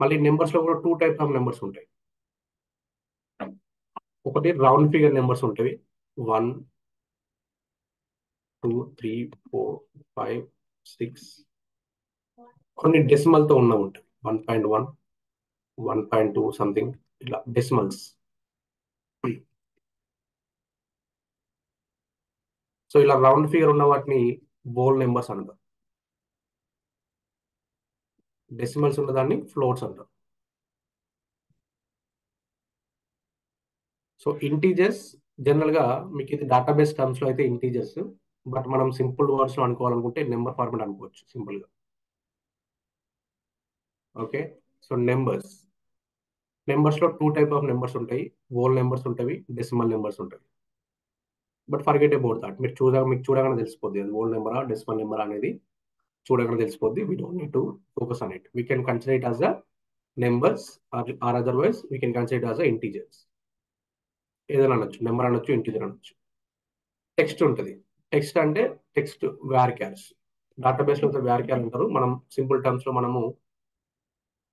మళ్ళీ నెంబర్స్ లో కూడా 2 టైప్స్ ఆఫ్ నెంబర్స్ ఉంటాయి. ఒకటి రౌండ్ ఫిగర్ నెంబర్స్ ఉంటాయి. 1, 2, 3, 4, 5, 6. కొన్ని డెసిమల్ తో ఉన్నవి ఉంటాయి. 1.1, 1.2 సంథింగ్, ఇలా డెసిమల్స్. సో ఇలా రౌండ్ ఫిగర్ ఉన్న వాటిని బోల్ నెంబర్స్ అంటారు. డెసిమల్స్ ఉన్న దాన్ని ఫ్లోట్స్ అంటారు. సో ఇంటీజర్స్ జనరల్ గా మీకు ఇది డేటాబేస్ టర్మ్స్ లో అయితే ఇంటీజర్స్, బట్ మనం సింపుల్ వర్డ్స్ లో అనుకోవాలనుకుంటే నెంబర్ ఫార్మాట్ అనుకోవచ్చు సింపుల్ గా. ఓకే, సో నెంబర్స్ లో 2 టైప్ ఆఫ్ నెంబర్స్ ఉంటాయి. హోల్ నెంబర్స్ ఉంటాయి, డెసిమల్ నెంబర్స్ ఉంటాయి. But forget about that. మీకు చూడగానే తెలిసిపోద్ది అది హోల్ నెంబరా డెసిమల్ నెంబర్ అనేది. చూడగానే తెలిసిపోద్ది. We don't need to focus on it. We can consider it as a numbers or otherwise we can consider it as a integers. ఏదైనా అనొచ్చు, నెంబర్ అనొచ్చు, ఇంటీజర్ అనొచ్చు. టెక్స్ట్ ఉంటుంది. టెక్స్ట్ అంటే టెక్స్ట్ వ్యార్ క్యార్స్. డేటాబేస్ లో వ్యార్ క్యార్ అంటారు. మనం సింపుల్ టర్మ్స్ లో మనము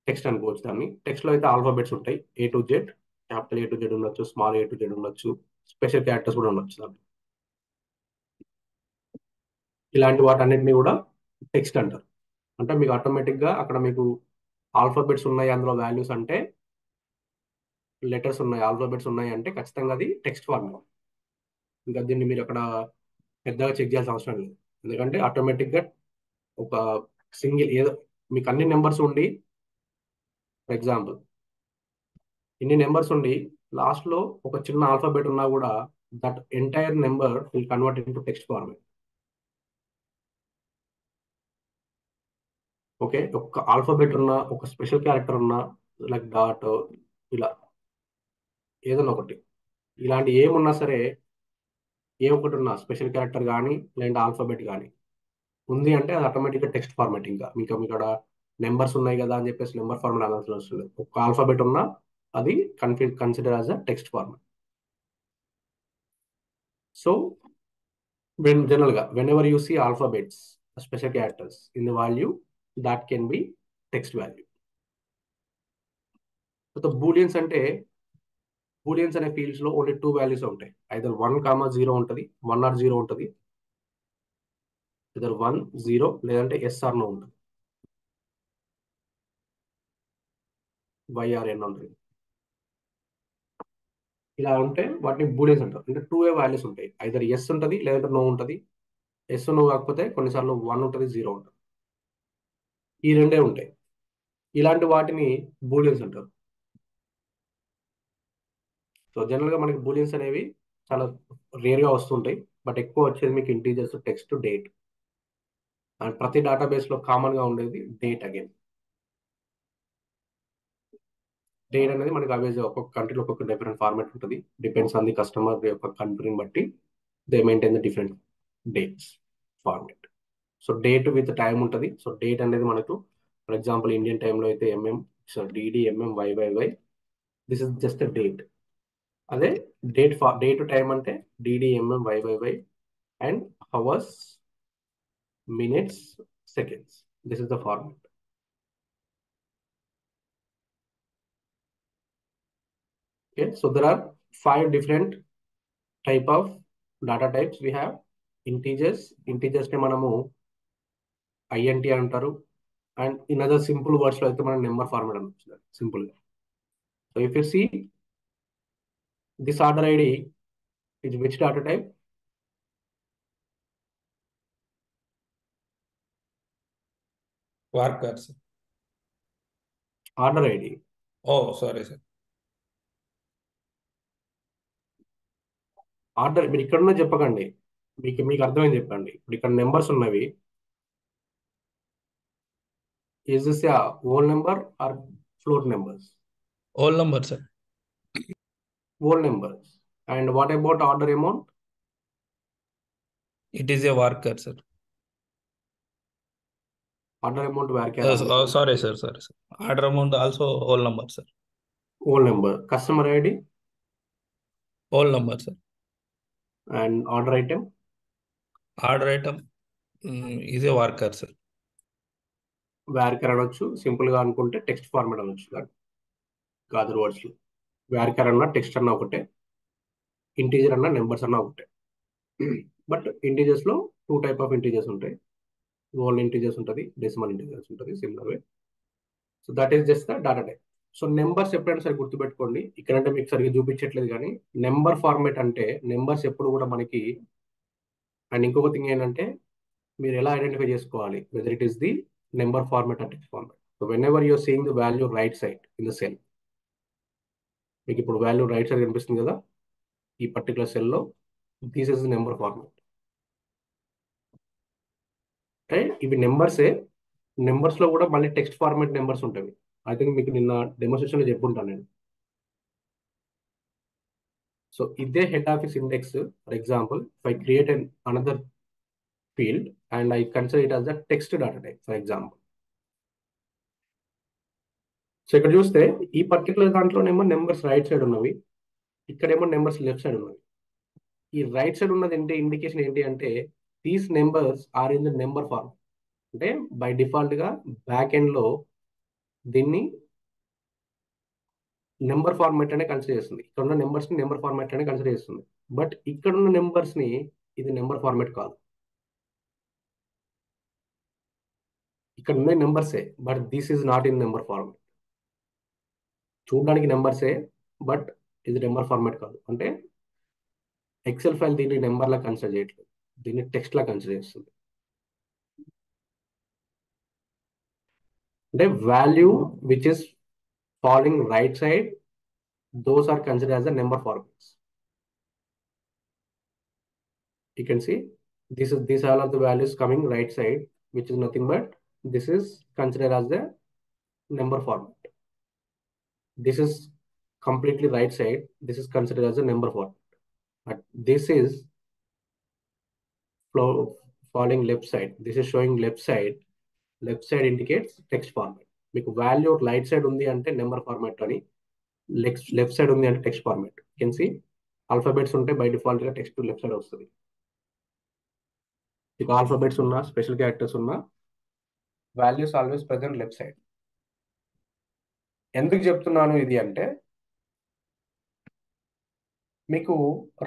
టెక్స్ట్ అనుకోవచ్చు దాన్ని. టెక్స్ట్ లో అయితే ఆల్ఫాబెట్స్ ఉంటాయి. A to Z, capital A to Z ఉండొచ్చు, స్మాల్ A to Z ఉండొచ్చు, స్పెషల్ క్యారెక్టర్స్ కూడా ఉండొచ్చు దాన్ని. ఇలాంటి వాటన్నిటిని కూడా టెక్స్ట్ అంటారు. అంటే మీకు ఆటోమేటిక్ గా అక్కడ మీకు ఆల్ఫాబెట్స్ ఉన్నాయి, అందులో వాల్యూస్ అంటే లెటర్స్ ఉన్నాయి, ఆల్ఫాబెట్స్ ఉన్నాయి అంటే ఖచ్చితంగా అది టెక్స్ట్ ఫార్మ్. ఇంకా దీన్ని మీరు అక్కడ పెద్దగా చెక్ చేయాల్సిన అవసరం లేదు. ఎందుకంటే ఆటోమేటిక్ గా ఒక సింగిల్ ఏదో మీకు అన్ని నెంబర్స్ ఉండి, ఫర్ ఎగ్జాంపుల్ ఇన్ని నెంబర్స్ ఉండి లాస్ట్ లో ఒక చిన్న ఆల్ఫాబెట్ ఉన్నా కూడా that entire number will convert in to text format. Okay, ఒక ఆల్ఫాబెట్ ఉన్న, ఒక స్పెషల్ క్యారెక్టర్ ఉన్న, లైక్ డాట్, ఇలా ఏదైనా ఒకటి, ఇలాంటి ఏమున్నా సరే, ఏ ఒకటి ఉన్నా స్పెషల్ క్యారెక్టర్ కానీ లేదంటే ఆల్ఫాబెట్ కానీ ఉంది అంటే అది ఆటోమేటిక్గా టెక్స్ట్ ఫార్మాట్. ఇంకా మీకు ఇక్కడ నెంబర్స్ ఉన్నాయి కదా అని చెప్పేసి నెంబర్ ఫార్మాట్ అనాల్సిన అవసరం లేదు. ఒక ఆల్ఫాబెట్ ఉన్నా అది consider as a text format. So general గా whenever you see alphabets, special characters in the value, that can be text value. So booleans అంటే బూలియన్స్ అనే ఫీల్డ్స్ లో ఓన్లీ 2 వాల్యూస్ ఉంటాయి. ఐదర్ 1, 0 ఉంటుంది, 1 or 0 ఉంటుంది, ఇదర్ 1, 0 లేదంటే ఎస్ ఆర్ నో ఉంటుంది, YRN ఉంటుంది. ఇలా ఉంటే వాటిని బూలియన్స్ అంటారు. అంటే 2 వాల్యూస్ ఉంటాయి, ఐదర్ ఎస్ ఉంటుంది లేదంటే నో ఉంటుంది. ఎస్ నో కాకపోతే కొన్నిసార్లు 1 ఉంటుంది, 0 ఉంటుంది. ఈ రెండే ఉంటాయి. ఇలాంటి వాటిని బూలియన్స్ అంటారు. సో జనరల్ గా మనకి బూలియన్స్ అనేవి చాలా రేర్ గా వస్తుంటాయి, బట్ ఎక్కువ వచ్చేది మీకు ఇంటీజర్స్, టెక్స్ట్, డేట్. అండ్ ప్రతి డేటాబేస్ లో కామన్ గా ఉండేది డేట్. అగైన్ డేట్ అనేది మనకి అవేజ్ ఒక్కొక్క కంట్రీలో ఒక్కొక్క డిఫరెంట్ ఫార్మాట్ ఉంటుంది. డిపెండ్స్ ఆన్ ది కస్టమర్ యొక్క కంట్రీని బట్టి they maintain the different dates format. So date with time ఉంటుంది. సో డేట్ అనేది మనకు ఫర్ ఎగ్జాంపుల్ ఇండియన్ టైంలో అయితే so DDMM YYY, this is just a date. అదే డే టు టైం అంటే DDMM YYY and hours, minutes, seconds. This is the format. Okay, so there are 5 different type of data types we have. Integers ని మనము INT అంటారు. And in other simple words లో అయితే మనం number format అనుకుంటున్నాం simple గా. So if you see this order ID is which data type? Worker, sir. Order ID. Oh, sorry, sir. Order మీరు ఇక్కడ ఉన్న చెప్పకండి, మీకు అర్థమైంది చెప్పండి. ఇప్పుడు ఇక్కడ నెంబర్స్ ఉన్నవి, is this a whole number or float numbers? All number, sir. Whole numbers. And what about order amount? It is a worker, sir. Order amount where Sorry, sir. Order amount also all number, sir. whole number. Customer ID All number, sir. and order item. Order item is a worker, sir. Varchar అనొచ్చు, simple గా అనుకుంటే text format అనొచ్చు. కాదు words లో varchar అన్న text అన్న ఒకటే, integer అన్న నెంబర్స్ అన్న ఒకటే. బట్ ఇంటీజర్స్ లో 2 టైప్ ఆఫ్ ఇంటీజర్స్ ఉంటాయి. హోల్ ఇంటీజర్స్ ఉంటుంది, డెసిమల్ ఇంటీజర్స్ ఉంటుంది, similar way. So that is just the data type. So numbers ఎప్పుడైనా సరే గుర్తుపెట్టుకోండి, ఇక్కడంటే మీకు సరిగ్గా చూపించట్లేదు కానీ నెంబర్ ఫార్మాట్ అంటే నెంబర్స్ ఎప్పుడు కూడా మనకి. అండ్ ఇంకొక థింగ్ ఏంటంటే మీరు ఎలా ఐడెంటిఫై చేసుకోవాలి whether it is the number format and text format. So whenever you're seeing the value right side in the cell, మీకు ఇప్పుడు వాల్యూ రైట్ సైడ్ కనిపిస్తుంది కదా ఈ పర్టికులర్ సెల్లో, this is the number format. అంటే ఇవి నెంబర్సే, numbers లో కూడా మళ్ళీ టెక్స్ట్ ఫార్మాట్ నెంబర్స్ ఉంటాయి. ఐ థింక్ మీకు నిన్న డెమోన్స్ట్రేషన్ లో చెప్పుంటాను నేను. సో ఇదే head office index. For example if I create another field and I consider it as a text data type for example. So ఇక్కడ చూస్తే ఈ పర్టికులర్ దాంట్లోనేమో నెంబర్స్ రైట్ సైడ్ ఉన్నవి, ఇక్కడేమో నెంబర్స్ లెఫ్ట్ సైడ్ ఉన్నవి. ఈ రైట్ సైడ్ ఉన్నది ఏంటి, indication ఏంటి అంటే these numbers are in the number form. అంటే బై డిఫాల్ట్ గా బ్యాక్ ఎండ్ లో దీన్ని నెంబర్ ఫార్మాట్ అనే కన్సిడర్ చేస్తుంది. ఇక్కడ ఉన్న నెంబర్స్ ని నెంబర్ ఫార్మాట్ అనే కన్సిడర్ చేస్తుంది. బట్ ఇక్కడ ఉన్న నెంబర్స్ ని ఇది నెంబర్ ఫార్మాట్ కాదు. ఇక్కడ ఉన్న నెంబర్సే but this is not in number format. చూడడానికి నెంబర్సే బట్ ఇది నెంబర్ ఫార్మాట్ కాదు. అంటే ఎక్సెల్ ఫైల్ దీన్ని నెంబర్ లా కన్సిడర్ చేయట్లేదు, దీన్ని టెక్స్ట్ లా కన్సిడర్ చేస్తుంది. అంటే value which is following right side, those are considered as the number formats. You can see these all of the values coming right side, which is nothing but this is considered as the number format. This is completely right side, this is considered as a number format. But this is following left side, this is showing left side, left side indicates text format. మీకు value right side ఉంది అంటే number format అని, left side ఉంది అంటే text format. Can see alphabets ఉంటే by default గా text left side వస్తుంది. మీకు ఆల్ఫాబెట్స్ ఉన్నా స్పెషల్ క్యారెక్టర్స్ ఉన్నా values always present left side. ఎందుకు చెప్తున్నాను ఇది అంటే, మీకు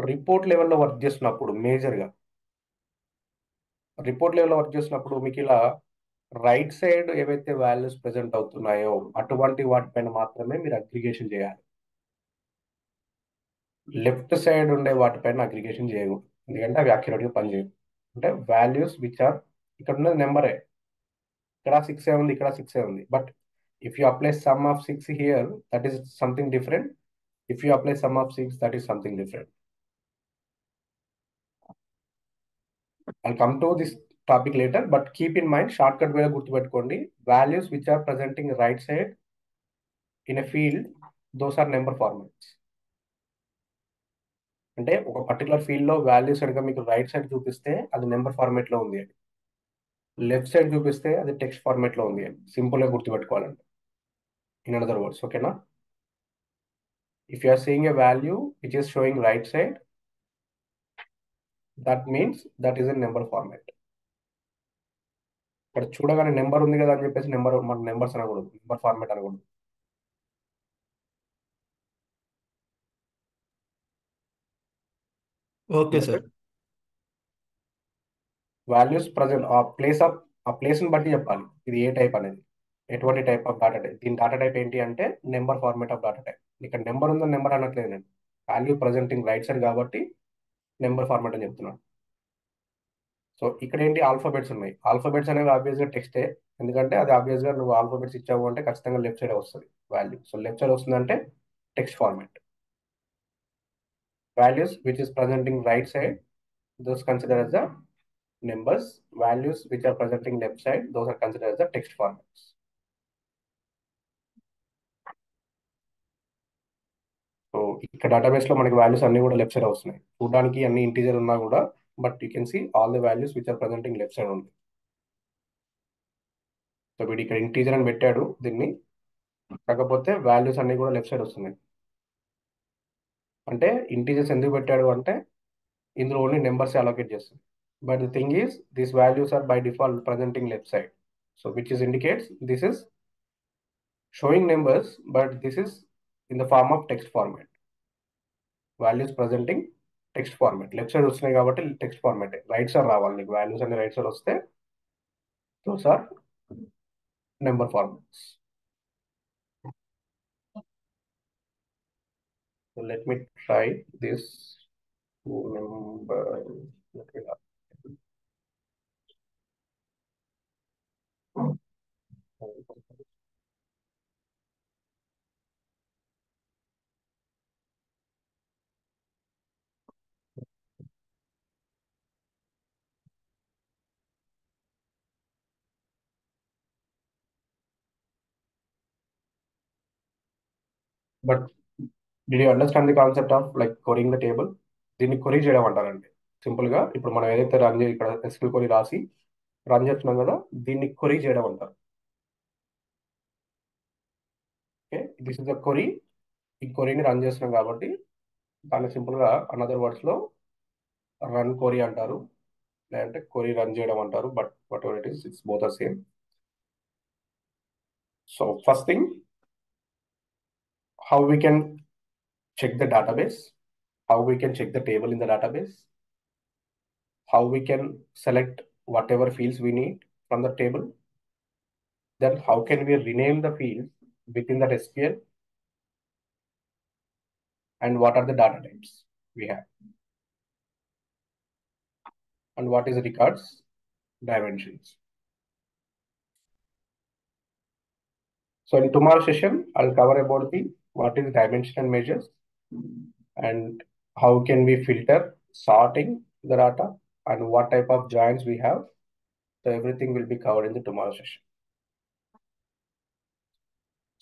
రిపోర్ట్ లెవెల్లో వర్క్ చేస్తున్నప్పుడు మేజర్గా రిపోర్ట్ లెవెల్లో వర్క్ చేసినప్పుడు మీకు ఇలా రైట్ సైడ్ ఏవైతే వాల్యూస్ ప్రెసెంట్ అవుతున్నాయో అటువంటి వాటిపైన మాత్రమే మీరు అగ్రిగేషన్ చేయాలి. లెఫ్ట్ సైడ్ ఉండే వాటిపైన అగ్రిగేషన్ చేయకూడదు, ఎందుకంటే అవి అక్యురేట్గా పనిచేయవు. అంటే వాల్యూస్ విచ్ ఆర్, ఇక్కడ ఉన్నది నెంబరే, ఇక్కడ 6 ఉంది, ఇక్కడ 6 ఉంది, but if you apply some of 6 here, that is something different. If you apply some of 6, that is something different. I'll come to this topic later, but keep in mind, shortcut way గుర్తుపెట్టుకోండి, values which are presenting right side in a field, those are number formats. అంటే ఒక particular field లో values కనుక మీకు right side చూపిస్తే అది number format లో ఉంది అని, లెఫ్ట్ సైడ్ చూపిస్తే అది టెక్స్ట్ ఫార్మేట్ లో ఉంది అని సింపుల్ గా గుర్తుపెట్టుకోవాలండి. ఇన్ అనదర్ వర్డ్స్, ఓకేనా? If you are seeing a value which is showing right side, that means that is a number format. ఇక్కడ చూడగానే నెంబర్ ఉంది కదా అని చెప్పేసి మన నెంబర్స్ అనకూడదు, నెంబర్ ఫార్మేట్ అనకూడదు. Okay sir. వాల్యూస్ ప్రజెంట్ ఆ ప్లేస్ ని బట్టి చెప్పాలి ఇది ఏ టైప్ అనేది, ఎటువంటి టైప్ ఆఫ్ డాటా టైప్. దీని డాటా టైప్ ఏంటి అంటే number format of data type. ఇక్కడ నెంబర్ ఉందో నెంబర్ అనట్లేదు నేను, వాల్యూ ప్రజెంటింగ్ రైట్ సైడ్ కాబట్టి నెంబర్ ఫార్మేట్ అని చెప్తున్నాను. సో ఇక్కడ ఏంటి, ఆల్ఫాబెట్స్ ఉన్నాయి. ఆల్ఫాబెట్స్ అనేవి ఆబ్వియస్ గా టెక్స్టే, ఎందుకంటే అది ఆబ్వియస్ గా నువ్వు ఆల్ఫాబెట్స్ ఇచ్చావు అంటే ఖచ్చితంగా లెఫ్ట్ సైడ్ వస్తుంది వాల్యూ. సో లెఫ్ట్ సైడ్ వస్తుంది అంటే text format. Values which is presenting right side, those considered as the numbers. Values which are presenting left side, those are considered as the text formats. So ఇక్కడ database లో మనకి values అన్ని కూడా left side వస్తున్నాయి. చూడడానికి అన్ని integer ఉన్నా కూడా, but you can see all the values which are presenting left side ఉంది. సో వీడు ఇక్కడ ఇంటీజర్ అని పెట్టాడు దీన్ని, కాకపోతే వాల్యూస్ అన్ని కూడా లెఫ్ట్ సైడ్ వస్తున్నాయి. అంటే ఇంటీజర్స్ ఎందుకు పెట్టాడు అంటే ఇందులో ఓన్లీ నెంబర్స్ అలొకేట్ చేస్తుంది. But the thing is these values are by default presenting left side. So which is indicates this is showing numbers, but this is in the form of text format. Values presenting text format. Left side వస్తున్నాయి కాబట్టి text format. Right side రావాలి నీకు, values అన్ని right side వస్తే those are number formats. So let me try this number. But did you understand the concept of like querying the table? దీన్ని query చేయడం అంటారండి. Simple గా ఇప్పుడు మనం ఏదైతే రన్ ఇక్కడ SQL క్వరీ రాసి రన్ చేస్తున్నాం కదా, దీన్ని క్వరీ చేయడం అంటారు. Okay, this is the query. ఈ క్వరీని రన్ చేస్తున్నాం కాబట్టి దాన్ని సింపుల్ గా అనదర్ వర్డ్స్ లో రన్ క్వరీ అంటారు, లేదంటే క్వరీ రన్ చేయడం అంటారు. But whatever it is, it's both are same. So first thing, how we can check the database, how we can check the table in the database, how we can select whatever fields we need from the table, then how can we rename the fields within that SQL, and what are the data types we have, and what is the records dimensions. So in tomorrow's session, I'll cover about the what is dimension and measures, and how can we filter, sorting the data, and what type of joins we have. So everything will be covered in the tomorrow session.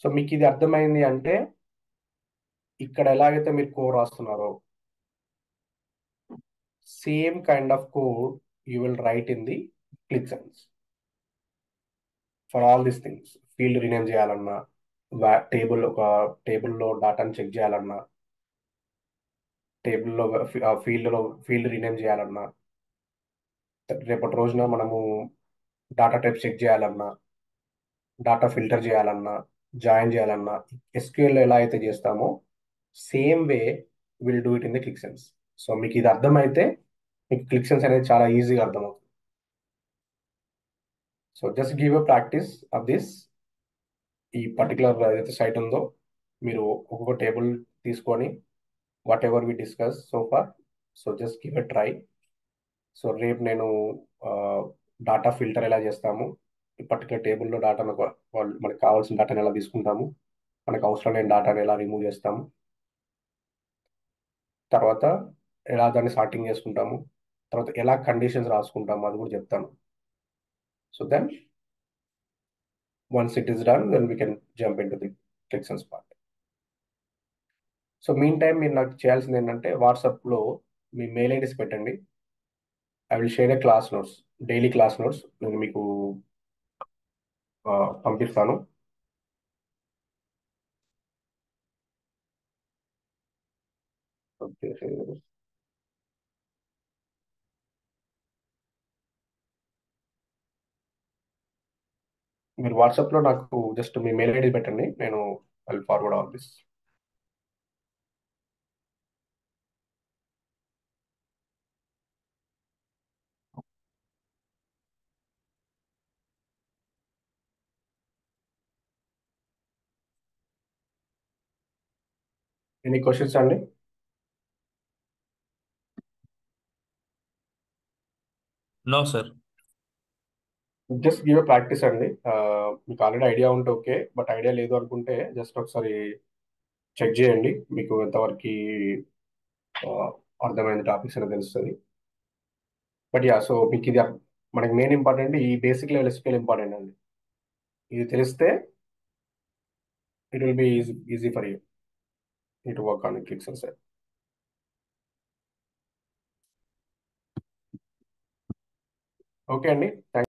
So మీకు ఇది అర్థమైంది అంటే ఇక్కడ ఎలాగైతే మీరు కోడ్ రాస్తున్నారో same kind of code you will write in the ClickSense. For all these things, field rename చేయాలన్నా, ఒక టేబుల్లో డాటాని చెక్ చేయాలన్నా, టేబుల్లో ఫీల్డ్ రీనేమ్ చేయాలన్నా, రేపటి రోజున మనము డాటా టైప్ చెక్ చేయాలన్నా, డాటా ఫిల్టర్ చేయాలన్నా, జాయిన్ చేయాలన్నా, ఎస్క్యూఎల్ ఎలా అయితే చేస్తామో same way will do it in the click sense. So మీకు ఇది అర్థమైతే మీకు క్లిక్ సెన్స్ అనేది చాలా ఈజీగా అర్థమవుతుంది. So just give a practice of this. ఈ పర్టికులర్ ఏదైతే సైట్ ఉందో మీరు ఒక్కొక్క టేబుల్ తీసుకొని whatever we discuss so far, so just give a try. So రేపు నేను డాటా ఫిల్టర్ ఎలా చేస్తాము, ఈ పర్టికులర్ టేబుల్లో డాటాను మనకు కావాల్సిన డాటాను ఎలా తీసుకుంటాము, మనకు అవసరం లేని డాటాను ఎలా రిమూవ్ చేస్తాము, తర్వాత ఎలా దాన్ని సార్టింగ్ చేసుకుంటాము, తర్వాత ఎలా కండిషన్స్ రాసుకుంటాము అది కూడా చెప్తాను. So then once it is done then we can jump in to the Qlik Sense part. So meantime మీరు నాకు చేయాల్సింది ఏంటంటే వాట్సాప్లో మీ మెయిల్ ఐడీస్ పెట్టండి. I will share a class notes, daily class notes నేను మీకు పంపిస్తాను. మీరు వాట్సాప్లో నాకు జస్ట్ మీ మెయిల్ ఐడి పెట్టండి, నేను I will forward all this. Any questions అండి? No, sir. Just give practice అండి. మీకు ఆల్రెడీ ఐడియా ఉంటే ఓకే, బట్ ఐడియా లేదు అనుకుంటే జస్ట్ ఒకసారి చెక్ చేయండి, మీకు ఎంతవరకు అర్థమైన టాపిక్స్ అనేది తెలుస్తుంది. బట్ యా, సో మీకు ఇది మనకి మెయిన్ ఇంపార్టెంట్, ఈ బేసిక్ లెవెల్ ఎస్క్యూఎల్ ఇంపార్టెంట్ అండి. ఇది తెలిస్తే it will be easy for you to work on clicks and set. Okay అండి.